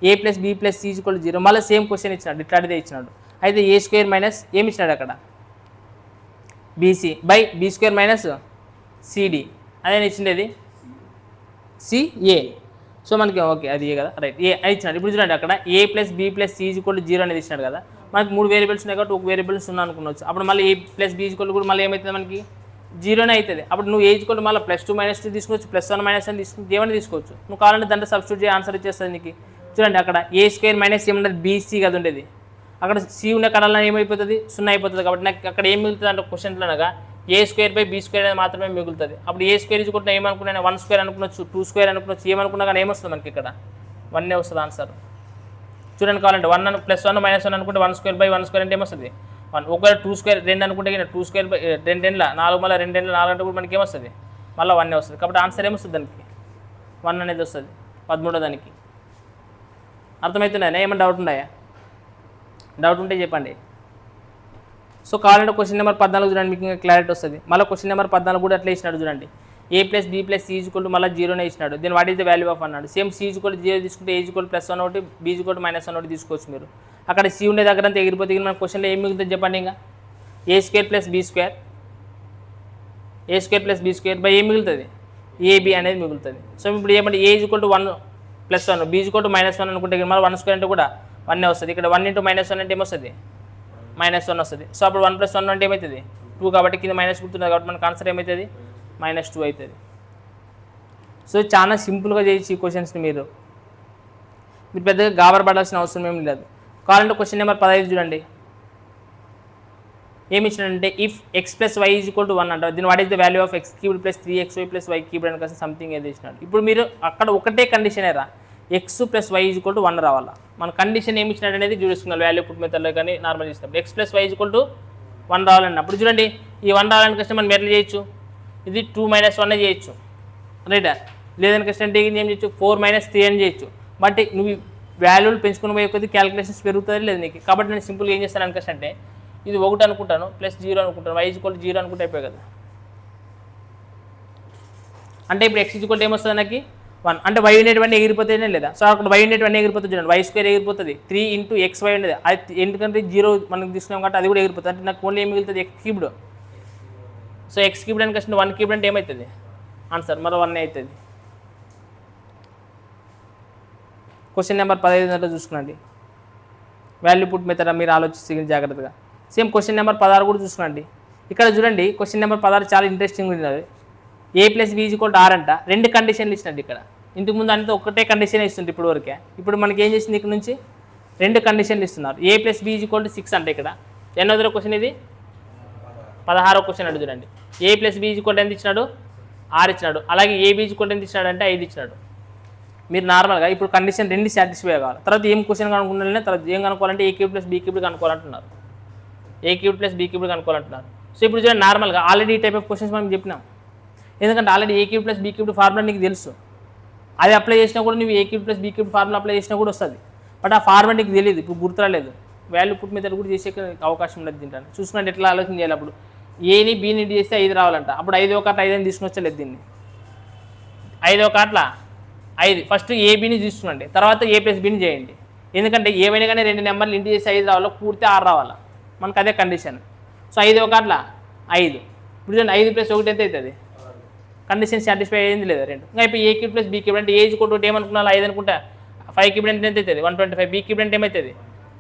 A plus B plus C equal to 0 మళ్ళీ సేమ్ క్వశ్చన్ ఇచ్చినాడు, ఇట్లాంటిదే ఇచ్చినాడు. అయితే ఏ స్క్వేర్ మైనస్ ఏమి ఇచ్చినాడు అక్కడ BC by B square minus CD అదే ఇచ్చిండేది సిఏ. సో మనకి ఓకే అది ఏ కదా, రైట్ ఏ అది ఇచ్చినాడు. ఇప్పుడు చూడండి అక్కడ A plus B plus C equal to 0 అనేది ఇచ్చినాడు కదా. మనకి 3 వేరియబుల్స్ ఉన్నాయి కాబట్టి ఒక వేరియబుల్ 0 అనుకున్నవచ్చు. అప్పుడు మళ్ళీ ఏ ప్లస్ బి ఈజ్వల్ కూడా మళ్ళీ ఏమవుతుంది మనకి 0నే అవుతుంది. అప్పుడు నువ్వు ఏ ఈజ్వల్ మళ్ళీ +2 -2 తీసుకోవచ్చు, +1 -1 తీసుకుని ఏమైనా తీసుకోవచ్చు. నువ్వు కావాలంటే దాంట్లో సబ్స్టిట్యూట్ చేసి ఆన్సర్ ఇచ్చేస్తుంది నీకు. చూడండి అక్కడ ఏ స్క్వేర్ మైనస్ ఏమన్నది బీసీ కదా ఉండేది, అక్కడ సి ఉన్న కడాల ఏమైపోతుంది 0 అయిపోతుంది. కాబట్టి నాకు అక్కడ ఏం మిగులుతుంది అంటే క్వశ్చన్లో అనగా ఏ స్క్వేర్ బై బీ స్క్వేర్ అనేది మాత్రమే మిగులుతుంది. అప్పుడు ఏ స్క్వేర్ ఈజ్వల్ ఏమనుకున్నా 1 స్క్వేర్ అనుకున్నచ్చు, 2 స్క్వేర్ అనుకున్నచ్చు, ఏమనుకున్నా కానీ ఏమొస్తుంది మనకి ఇక్కడ 1 వస్తుంది ఆన్సర్. చూడండి కావాలంటే 1 +1 -1 అనుకుంటే 1 స్క్వేర్ బై 1 స్క్వేర్ అంటే ఏమొస్తుంది 1. ఒకవేళ 2 స్క్వేర్ 2 అనుకుంటే 2 స్క్వేర్ బై 2 ఎండ్ల 4 మళ్ళీ 2 ఎండ్ల 4 అంటే కూడా మనకి ఏమొస్తుంది మళ్ళీ 1 వస్తుంది. కాబట్టి ఆన్సర్ ఏమొస్తుంది దానికి 1 అనేది వస్తుంది 13వ దానికి. అర్థమవుతున్నాయా, ఏమైనా డౌట్ ఉన్నాయా? డౌట్ ఉంటే చెప్పండి. సో కావాలంటే క్వశ్చన్ నెంబర్ 14 చూడండి, మీకు ఇంకా క్లారిటీ వస్తుంది. మళ్ళీ క్వశ్చన్ నెంబర్ 14 కూడా అట్లా ఇచ్చినాడు చూడండి. ఏ plus B plus C equal to మళ్ళీ 0నే ఇచ్చినాడు. Then what is the value of అన్నాడు. సేమ్ సి ఈజ్వల్ 0 తీసుకుంటే ఏ ఈజ్వల్ +1 ఒకటి, బి ఈజ్వల్ -1 తీసుకోవచ్చు మీరు. అక్కడ సి ఉండే దగ్గర అంతా ఎగిరిపోతే మన క్వశ్చన్లో ఏం మిగులుతుంది చెప్పండి. ఇంకా A square plus be square, A square plus be square by ఏం మిగులుతుంది ఏబి అనేది మిగులుతుంది. సో ఇప్పుడు ఏమంటే A equal to 1 +1, B equal to -1 అనుకుంటే మళ్ళీ 1 స్క్వేర్ అంటే కూడా 1 వస్తుంది. ఇక్కడ 1 × -1 అంటే ఏమొస్తుంది -1 వస్తుంది. సో అప్పుడు 1 + 1 అంటే ఏమవుతుంది 2 కాబట్టి కింద మైనస్ గుర్తున్నది కాబట్టి మనకు ఆన్సర్ ఏమవుతుంది -2 అవుతుంది. సో చాలా సింపుల్గా చేయొచ్చు ఈ క్వశ్చన్స్ని మీరు. మీరు పెద్దగా గాబరపడాల్సిన అవసరం ఏం లేదు. కావాలంటే క్వశ్చన్ నెంబర్ 15 చూడండి. ఏమి ఇచ్చినాడంటే if x plus why is equal to 1 అంటారు. దీని what is the value of x cubed plus 3xy plus y cubed అని కోసం సంథింగ్ ఏదో ఇచ్చినాడు. ఇప్పుడు మీరు అక్కడ ఒకటే కండిషన్ రా, X plus why is equal to 1 రావాలా. మన కండిషన్ ఏమి ఇచ్చినాడు అనేది చూసుకున్నాం వాల్యూ పుట్ మెథడ్లో కానీ నార్మల్ చేసినప్పుడు. X plus why is equal to 1 రావాలన్న అప్పుడు చూడండి ఈ 1 రావాలని కష్టం మనం ఎట్లా చేయొచ్చు, ఇది 2 - 1 చేయొచ్చు రైటా. లేదని కష్టం అంటే ఏం చేయొచ్చు 4 - 3 అని చేయొచ్చు. బట్ నువ్వు వాల్యూలు పెంచుకుని పోయే కొద్ది క్యాలిక్యులేషన్స్ పెరుగుతుంది లేదు నీకు. కాబట్టి నేను సింపుల్గా ఏం చేస్తాను అనుకష్టం అంటే ఇది 1 అనుకుంటాను ప్లస్ 0 అనుకుంటాను, y ఈజ్ ఈక్వల్ టు 0 అనుకుంటే అయిపోయి కదా. అంటే ఇప్పుడు x ఈజ్ ఈక్వల్ టు ఏమొస్తుంది నాకు 1 అంటే y ఉండేటువంటి ఎగిరిపోతేనే లేదా. సో అక్కడ y ఉండేటువంటి ఎగిరిపోతుంది చూడండి, y² ఎగిరిపోతుంది. 3 × xy ఉండేది అది ఎందుకంటే 0 మనం తీసుకున్నాం కాబట్టి అది కూడా ఎగిరిపోతుంది. అంటే నాకు ఓన్లీ ఏం మిగులుతుంది x cubed. So x cubed అని కష్టం 1 క్యూబ్డ్ అంటే ఏమవుతుంది ఆన్సర్ మరో 1 అవుతుంది. క్వశ్చన్ నెంబర్ 15 చూసుకోండి. వాల్యూ పుట్ మెథడ్ మీరు ఆలోచిస్తే జాగ్రత్తగా. సేమ్ క్వశ్చన్ నెంబర్ 16 కూడా చూసుకోండి. ఇక్కడ చూడండి క్వశ్చన్ నెంబర్ 16 చాలా ఇంట్రెస్టింగ్ ఉన్నది. a + b = r అంట. 2 కండిషన్లు ఇచ్చినట్టు ఇక్కడ. ఇంతకుముందు అంటే ఒకటే కండిషన్ ఇస్తుంది ఇప్పుడు వరకే. ఇప్పుడు మనకి ఏం చేసింది ఇక్కడ నుంచి 2 కండిషన్లు ఇస్తున్నారు. a + b = 6 అంటే ఇక్కడ ఎన్నోదో క్వశ్చన్ ఇది 16వ క్వశ్చన్ అడు చూడండి. a + b = ఎంత ఇచ్చినాడు 6 ఇచ్చినాడు. అలాగే ab = ఎంత ఇచ్చినాడు అంటే 5 ఇచ్చినాడు. మీరు నార్మల్గా ఇప్పుడు కండిషన్ 2 సాటిస్ఫై కావాలి. తర్వాత ఏం క్వశ్చన్ కనుక్కుంటే తర్వాత ఏం కనుక్కోవాలంటే a³ + b³ కనుక్కోవాలంటున్నారు. a³ + b³ కనుక్కోవాలంటున్నారు. So ఇప్పుడు చూడండి నార్మల్గా ఆల్రెడీ ఈ టైప్ ఆఫ్ క్వశ్చన్స్ మనం చెప్పినాం. ఎందుకంటే ఆల్రెడీ a³ + b³ ఫార్ములా నీకు తెలుసు. అది అప్లై చేసినా కూడా నువ్వు a³ + b³ ఫార్ములా అప్లై చేసినా కూడా వస్తుంది. బట్ ఆ ఫార్ములా నీకు తెలియదు, ఇప్పుడు గుర్తురాలేదు. వాల్యూ పుట్ మెథడ్ కూడా చేసే అవకాశం ఉండదు. తింటాను చూసుకుంటే ఎట్లా ఆలోచన చేయాలి. అప్పుడు ఏని బీని చేస్తే 5 రావాలంట. అప్పుడు 5 ఒక 5 అని తీసుకుని వచ్చలేదు దీన్ని. 5 ఒక 5 ఫస్ట్ ఏబీని తీసుకునండి, తర్వాత a + bని చేయండి. ఎందుకంటే ఏవైనా కానీ 2 నెంబర్లు ఇంటి చేసి 5 రావాలో పూర్తి 6 రావాలా, మనకు అదే కండిషన్. సో 5 ఒక 5. ఇప్పుడు చూడండి 5 + 1 ఎంత అవుతుంది, కండిషన్ సాటిస్ఫై అయింది లేదా 2. ఇంకా ఇప్పుడు a³ + b³ అంటే ఏజ్ కొట్టు ఏమనుకున్నా 5 అనుకుంటా 5³ అంటే ఎంత అవుతుంది 125, b³ అంటే ఏమవుతుంది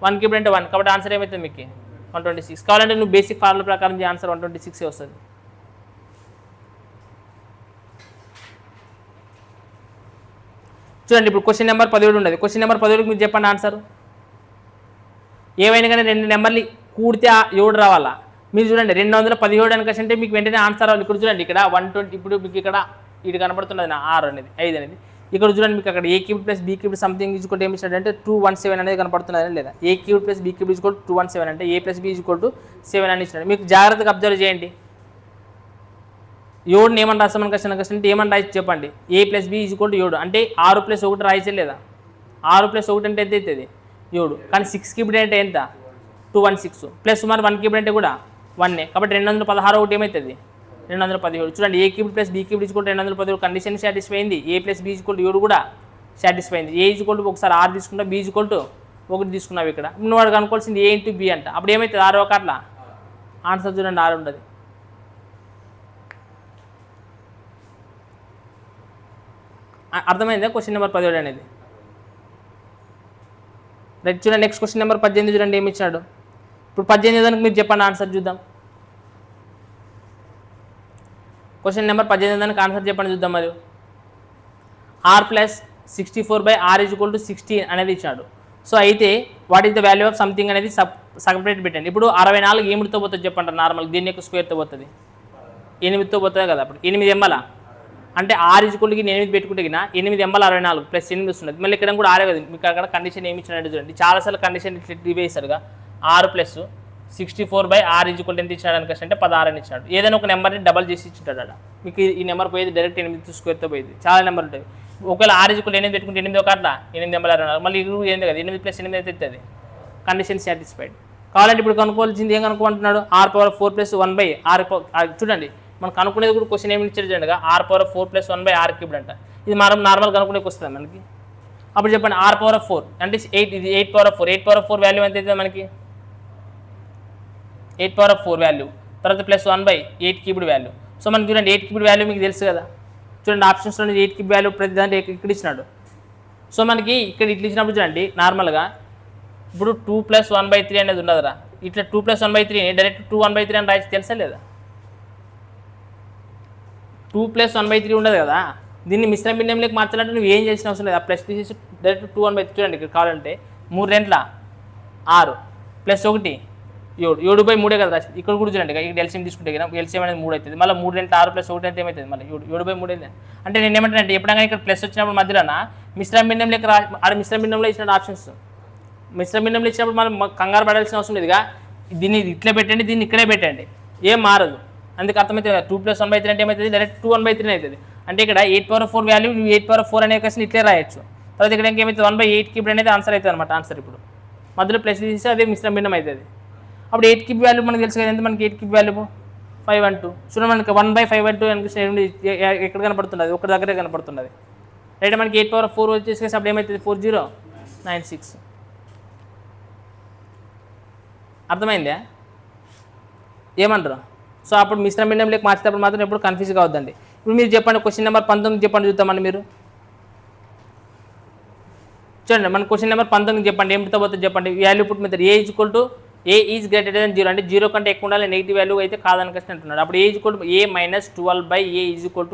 1³ అంటే 1. కాబట్టి ఆన్సర్ ఏమవుతుంది మీకు 126. కావాలంటే నువ్వు బేసిక్ ఫార్ములా ప్రకారం ఆన్సర్ 126 వస్తుంది. చూడండి ఇప్పుడు క్వశ్చన్ నెంబర్ 17 ఉండదు. క్వశ్చన్ నెంబర్ 17కి మీరు చెప్పండి ఆన్సర్. ఏవైనా కానీ 2 నెంబర్లు కూడితే 7 రావాలా. మీరు చూడండి 217 అని అంటే మీకు వెంటనే ఆన్సర్ రావాలి. ఇక్కడ చూడండి ఇక్కడ 120. ఇప్పుడు మీకు ఇక్కడ ఇది కనబడుతున్నది 6 అనేది 5 అనేది. ఇక్కడ చూడండి మీకు అక్కడ a³ + b³ సంథింగ్ ఈజ్వల్ ఏమి ఇచ్చాడంటే 217 అనేది కనపడుతున్నది లేదా. a³ + b³ ఈజ్వల్ 217 అంటే a + b ఈజ్వల్ 7 అని ఇచ్చినాడు. మీకు జాగ్రత్తగా అబ్జర్వ్ చేయండి. 7ని ఏమని రాస్తాం మనకు అంటే ఏమని రాయచ్చు చెప్పండి. a + b ఈజ్వల్ 7 అంటే 6 + 1 రాయచ్చే లేదా. 6 + 1 అంటే ఎంత అవుతుంది 7. కానీ 6³ అంటే ఎంత 216 ప్లస్ సుమారు 1³ అంటే కూడా 1. కాబట్టి 216 ఒకటి ఏమవుతుంది 217. చూడండి a³ + b³ equal 217 condition satisfy అయింది. a + b ఈజ్వల్ 7 కూడా సాటిస్ఫై అయింది. a ఈజ్వల్ ఒకసారి 6 తీసుకుంటా, b ఈజ్వల్ 1 తీసుకున్నావు. ఇక్కడ నువ్వు వాడు కనుక్కోవాల్సింది a × b అంట. అప్పుడు ఏమవుతుంది 6 ఒక ఆన్సర్ చూడండి 6 ఉంటుంది. అర్థమైందా క్వశ్చన్ నెంబర్ 17 అనేది. రైట్ చూడండి నెక్స్ట్ క్వశ్చన్ నెంబర్ 18 చూడండి ఏమి ఇచ్చాడు. ఇప్పుడు 18 దానికి మీరు చెప్పండి ఆన్సర్ చూద్దాం. క్వశ్చన్ నెంబర్ 18 దానికి ఆన్సర్ చెప్పండి చూద్దాం. మరియు r + 64/r = 16 అనేది ఇచ్చాడు. సో అయితే what is the value of something అనేది సపరేట్ పెట్టండి. ఇప్పుడు 64 ఏమిటితో పోతుంది చెప్పంటారు నార్మల్, దీని యొక్క స్క్వేర్తో పోతుంది 8తో పోతుంది కదా. అప్పుడు 8 ఎంబల అంటే r = 8 పెట్టుకుంటే 8 ఎంబల 64 + 8 వస్తుంది. మళ్ళీ ఇక్కడ కూడా 6 కదా. మీకు అక్కడ కండిషన్ ఏమి ఇచ్చినట్టు చూడండి. చాలాసార్లు కండిషన్ ఇట్లా వేస్తారుగా r + 64/r = ఎంత ఇచ్చినాడు అనుకంటే 16 అని ఇచ్చినాడు. ఏదైనా ఒక నెంబర్ని డబల్ చేసి ఇచ్చింటాడు అక్కడ. మీకు ఈ నెంబర్ పోయేది డైరెక్ట్ 8 స్క్వేర్తో పోయేది. చాలా నెంబర్ ఉంటుంది. ఒకవేళ r = 8 పెట్టుకుంటే 8 ఒక 8 ఎంబల 64 మళ్ళీ ఇది ఏంది కదా 8 + 8 అయితే అవుతుంది. Condition satisfied. కావాలంటే ఇప్పుడు కనుక్కోవాల్సింది ఏం కనుక్కుంటున్నాడు r⁴ + 1/r. చూడండి మనం కనుక్కునేది కూడా క్వశ్చన్ ఏమి ఇచ్చాడు చూడండి r⁴ + 1/r³ అంట. ఇది మనం నార్మల్ కనుక్కునేకి వస్తుంది మనకి. అప్పుడు చెప్పండి r⁴ అంటే 8, ఇది 8⁴. 8⁴ వాల్యూ ఎంత అవుతుంది మనకి 8⁴ వాల్యూ తర్వాత ప్లస్ 1/8³ వాల్యూ. సో మనకి చూడండి 8³ వాల్యూ మీకు తెలుసు కదా. చూడండి ఆప్షన్స్లో 8³ వాల్యూ ప్రతి దాంట్లో ఇక్కడ ఇచ్చినాడు. సో మనకి ఇక్కడ ఇట్లా ఇచ్చినప్పుడు చూడండి నార్మల్గా ఇప్పుడు 2 + 1/3 అనేది ఉండదురా. ఇట్లా 2 + 1/3 డైరెక్ట్ 2 1/3 అని రాయచ్చు తెలుసా లేదా. 2 + 1/3 ఉండదు కదా. దీన్ని మిశ్రమ భిన్నంలోకి మార్చాలంటే నువ్వు ఏం చేసిన అవసరం లేదు. ఆ ప్లస్ తీసేసి డైరెక్ట్ 2/3 చూడండి. ఇక్కడ కావాలంటే 3 2 6 ప్లస్ 1 7 7/3 కదా రాసి. ఇక్కడ కూడా చూడండి. ఇక్కడ ఎల్సిఎం తీసుకుంటే కదా ఎల్సిఎం అనేది 3 అవుతుంది. మళ్ళీ 3 2 6 ప్లస్ 1 అంటే ఏమవుతుంది? మళ్ళీ 7/3 అయింది. అంటే నేను ఏమంటానంటే ఎప్పుడైనా ఇక్కడ ప్లస్ వచ్చినప్పుడు మధ్యలోన మిశ్రమ భిన్నంలోకి ఆడ మిశ్రమ భిన్నంలో ఇచ్చిన ఆప్షన్స్ మిశ్రమ భిన్నంలో ఇచ్చినప్పుడు మనం కంగారు పడాల్సిన అవసరం లేదుగా. దీన్ని ఇట్లా పెట్టండి, దీన్ని ఇక్కడే పెట్టండి, ఏం మారదు. అందుకు అర్థమైతే 2 + 1/3 అంటే ఏమవుతుంది? డైరెక్ట్ 2/1/3 అవుతుంది. అంటే ఇక్కడ 8/4 వాల్యూ 8/4 అనే క్వశ్చన్ ఇట్లే రాయొచ్చు. తర్వాత ఇక్కడ ఇంకేమవుతుంది? 1/8 క్యూబ్ అనేది ఆన్సర్ అవుతుంది అనమాట. ఆన్సర్ ఇప్పుడు మధ్యలో ప్లస్ తీసి అదే మిశ్రమ భిన్నం అవుతుంది. అప్పుడు 8 క్యూబ్ వాల్యూ మనకు తెలుసు కదా. ఎంత మనకి 8 క్యూబ్ వాల్యూ 512. చూడండి మనకి 1/512 అనిపిస్తుంది. ఎక్కడ కనపడుతుంది? ఒక దగ్గరే కనపడుతుంది. రైట్. మనకి 8/4 వచ్చేసి అప్పుడు ఏమవుతుంది? 4096. అర్థమైందా? ఏమంటారు? సో అప్పుడు మిశ్రమ భిన్నంలోకి మార్చేటప్పుడు మాత్రం ఎప్పుడు కన్ఫ్యూజ్ కావద్దండి. ఇప్పుడు మీరు చెప్పండి, క్వశ్చన్ నెంబర్ 19 చెప్పండి చూద్దామండి. మీరు చూడండి, మన క్వశ్చన్ నెంబర్ 19 చెప్పండి. ఏమిటో పోతుంది చెప్పండి. Value put method A is greater than 0 అంటే 0 కంటే ఎక్కువ ఉండాలి. నెగిటివ్ వాల్యూ అయితే కాదని క్వశ్చన్ అంటున్నాడు. అప్పుడు A - 12/A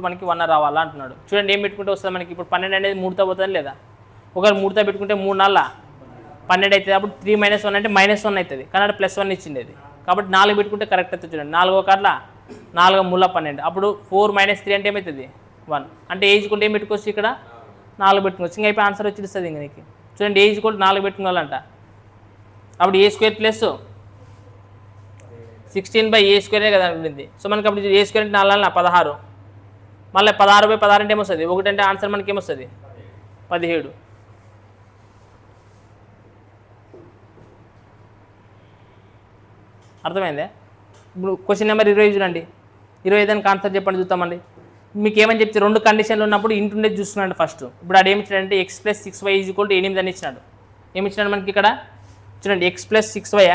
మనకి 1 రావాలా అంటున్నాడు. చూడండి, ఏం పెట్టుకుంటే వస్తుంది మనకి. ఇప్పుడు 12 అనేది 3తో పోతుంది లేదా? ఒకవేళ 3తో పెట్టుకుంటే 3 4 12 అవుతుంది. అప్పుడు 3 - 1 అంటే -1 అవుతుంది. కానీ అక్కడ +1 ఇచ్చింది అది. కాబట్టి 4 పెట్టుకుంటే కరెక్ట్ అవుతుంది. చూడండి, 4 1 4 3 12. అప్పుడు 4 - 3 అంటే ఏమవుతుంది? 1. అంటే ఏ ఈజ్కుంటే ఏం పెట్టుకోవచ్చు? ఇక్కడ 4 పెట్టుకోవచ్చు. ఇంకా అయిపోయి ఆన్సర్ వచ్చేస్తుంది ఇంక నీకు. చూడండి, ఏ ఈజ్కోల్ 4 పెట్టుకోవాలంట. అప్పుడు A² + 16/A² కదా ఉంటుంది. సో మనకి అప్పుడు A² అంటే 4 16. మళ్ళీ 16/16 అంటే ఏమొస్తుంది? 1 అంటే ఆన్సర్ మనకి ఏమొస్తుంది? 17. అర్థమైందే? ఇప్పుడు క్వశ్చన్ నెంబర్ 20 చూడండి. 20 దానికి ఆన్సర్ చెప్పండి చూద్దామండి. మీకు ఏమని చెప్తే 2 కండిషన్లు ఉన్నప్పుడు ఇంటి ఉండేది చూస్తున్నాడు ఫస్ట్. ఇప్పుడు ఆడు ఏమి ఇచ్చినాడంటే x + 6y = 8 అని ఇచ్చినాడు. ఏమి ఇచ్చినాడు మనకి ఇక్కడ? చూడండి, x + 6y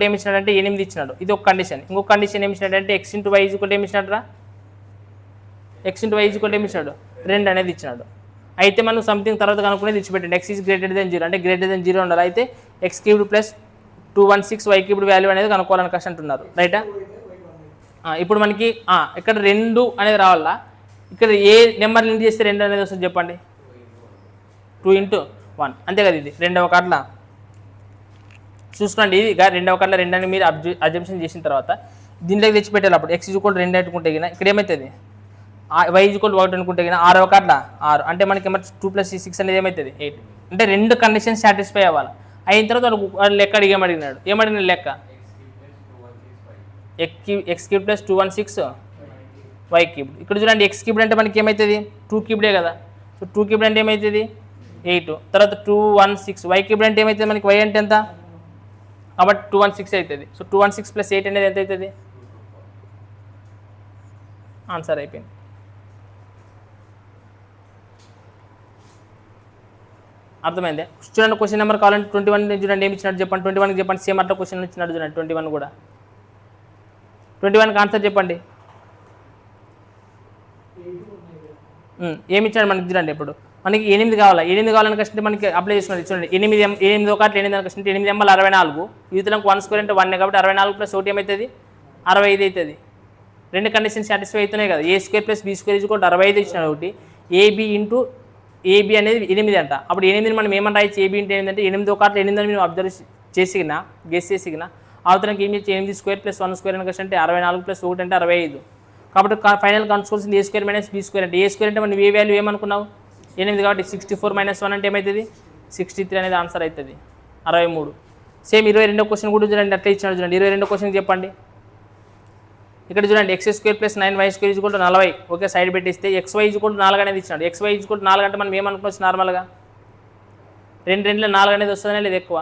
ఏమి ఇచ్చినాడంటే 8 ఇచ్చినాడు. ఇది ఒక కండిషన్. ఇంకొక కండిషన్ ఏమి ఇచ్చినాడంటే x × y ఏమి ఇచ్చినాడు రా? x × y ఏమి ఇచ్చినాడు? 2 అనేది ఇచ్చినాడు. అయితే మనం సంథింగ్ తర్వాత కనుక్కునేది ఇచ్చిపెట్టండి. x ఈజ్ గ్రేటర్ దెన్ 0 అంటే గ్రేటర్ దెన్ 0 ఉండాలి. అయితే x³ + 216 y³ వాల్యూ అనేది కనుక్కోవాలని క్వశ్చన్ అంటున్నారు. రైటా? ఇప్పుడు మనకి ఇక్కడ 2 అనేది రావాలా. ఇక్కడ ఏ నెంబర్ లింక్ చేస్తే 2 అనేది వస్తుంది చెప్పండి? 2 × 1 అంతే కదా. ఇది రెండవ కార్డులా చూసుకోండి. ఇది రెండవ కార్డులో 2 అని మీరు అజంప్షన్ చేసిన తర్వాత దీంట్లోకి తెచ్చిపెట్టాలి. అప్పుడు x = 2 అనుకుంటే ఇక్కడ ఏమవుతుంది? y = 1 అనుకుంటే 6వ కార్డులా 6 అంటే మనకి 2 + 6 అనేది ఏమవుతుంది? 8. అంటే 2 కండిషన్ సాటిస్ఫై అవ్వాలి. అయిన తర్వాత వాడు లెక్క అడిగాడు. ఏమడిగిన లెక్క? x³ + 216 y³. ఇక్కడ చూడండి, x³ అంటే మనకి ఏమవుతుంది? 2³ కదా. సో 2³ అంటే ఏమవుతుంది? 8. తర్వాత 216 y³ అంటే ఏమవుతుంది మనకి? y అంటే ఎంత? కాబట్టి 216 అవుతుంది. సో 216 + 8 అనేది ఎంత అవుతుంది? ఆన్సర్ అయిపోయింది. అర్థమైంది? చూడండి, క్వశ్చన్ నెంబర్ కావాలంటే 21 చూడండి. ఏమి ఇచ్చినట్టు చెప్పండి. 21కి చెప్పండి. సేమ్ అట్లా క్వశ్చన్ ఇచ్చినట్టు చూడండి. 21 కూడా 21కి ఆన్సర్ చెప్పండి. ఏమి ఇచ్చాడు మనకి చూడండి. ఇప్పుడు మనకి 8 కావాలి. 8 కావాలని కష్టం మనకి అప్లై చేసుకున్నది. చూడండి, 8 1 8 అని కష్టం 8 × 64. యూత్లకు 1² అంటే 1 కాబట్టి 64 + 1 ఏమవుతుంది? 65 అవుతుంది. 2 కండిషన్ సాటిస్ఫై అవుతున్నాయి కదా. A² + B² = 65 ఇచ్చినాడు ఒకటి. AB అనేది 8 అంట. అప్పుడు 8ని మనం ఏమని రాయొచ్చు? AB అంటే ఏంటంటే 8 1 8 అని మేము అబ్జర్వ్ చేసినా గెస్ చేసినా అవతలకి ఏం చేయొచ్చు? 8² + 1² అని కష్టం అంటే 64 + 1 అంటే 65. కాబట్టి ఫైనల్ కనుక్కోవాల్సింది A² - B² అంటే A² అంటే మనం ఏ వాల్యూ ఏమనుకున్నావు? 8 కాబట్టి 64 - 1 అంటే ఏమవుతుంది? 63 అనేది ఆన్సర్ అవుతుంది. 63. సేమ్ 22వ క్వశ్చన్ కూడా చూడండి. అట్లా ఇచ్చినాడు చూడండి. 22వ క్వశ్చన్ చెప్పండి. ఇక్కడ చూడండి, x² + 9y² = 40. Okay, side పెట్టిస్తే xy = 4 అనేది ఇచ్చినాడు. xy = 4 అంటే మనం ఏమనుకోవచ్చు? నార్మల్గా 2 2 4 అనేది వస్తుందనే లేదు ఎక్కువ.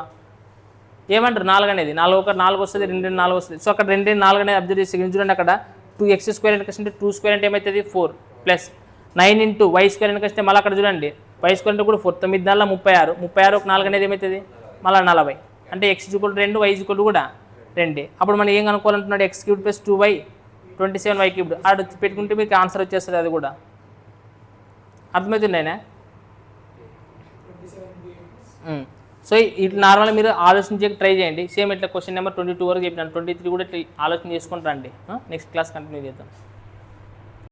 ఏమంటారు? 4 అనేది 4 1 4 వస్తుంది, 2 2 4 వస్తుంది. సో అక్కడ 2 2 4 అనేది అబ్జర్వ్ చేసి చూడండి. అక్కడ 2x² అంటే కష్టం 2² అంటే ఏమవుతుంది? 4 + 9 × y² అని కష్టం మళ్ళీ అక్కడ చూడండి. y² అంటే కూడా 4 9 4 36 36 1 4 అనేది ఏమవుతుంది? మళ్ళీ 40. అంటే x = 2 y = కూడా 2. అప్పుడు మనం ఏం కనుక్కోవాలంటున్నాడు? x³ + 2y 27 y³ ఆడ పెట్టుకుంటే మీకు ఆన్సర్ వచ్చేస్తుంది. అది కూడా అర్థమవుతుందేనా? సో ఇట్లా నార్మల్గా మీరు ఆలోచించే ట్రై చేయండి. సేమ్ ఇట్లా క్వశ్చన్ నెంబర్ 22 వరకు చెప్పినాను. 23 కూడా ఇట్లా ఆలోచన చేసుకుంటారండి. నెక్స్ట్ క్లాస్ కంటిన్యూ చేద్దాం.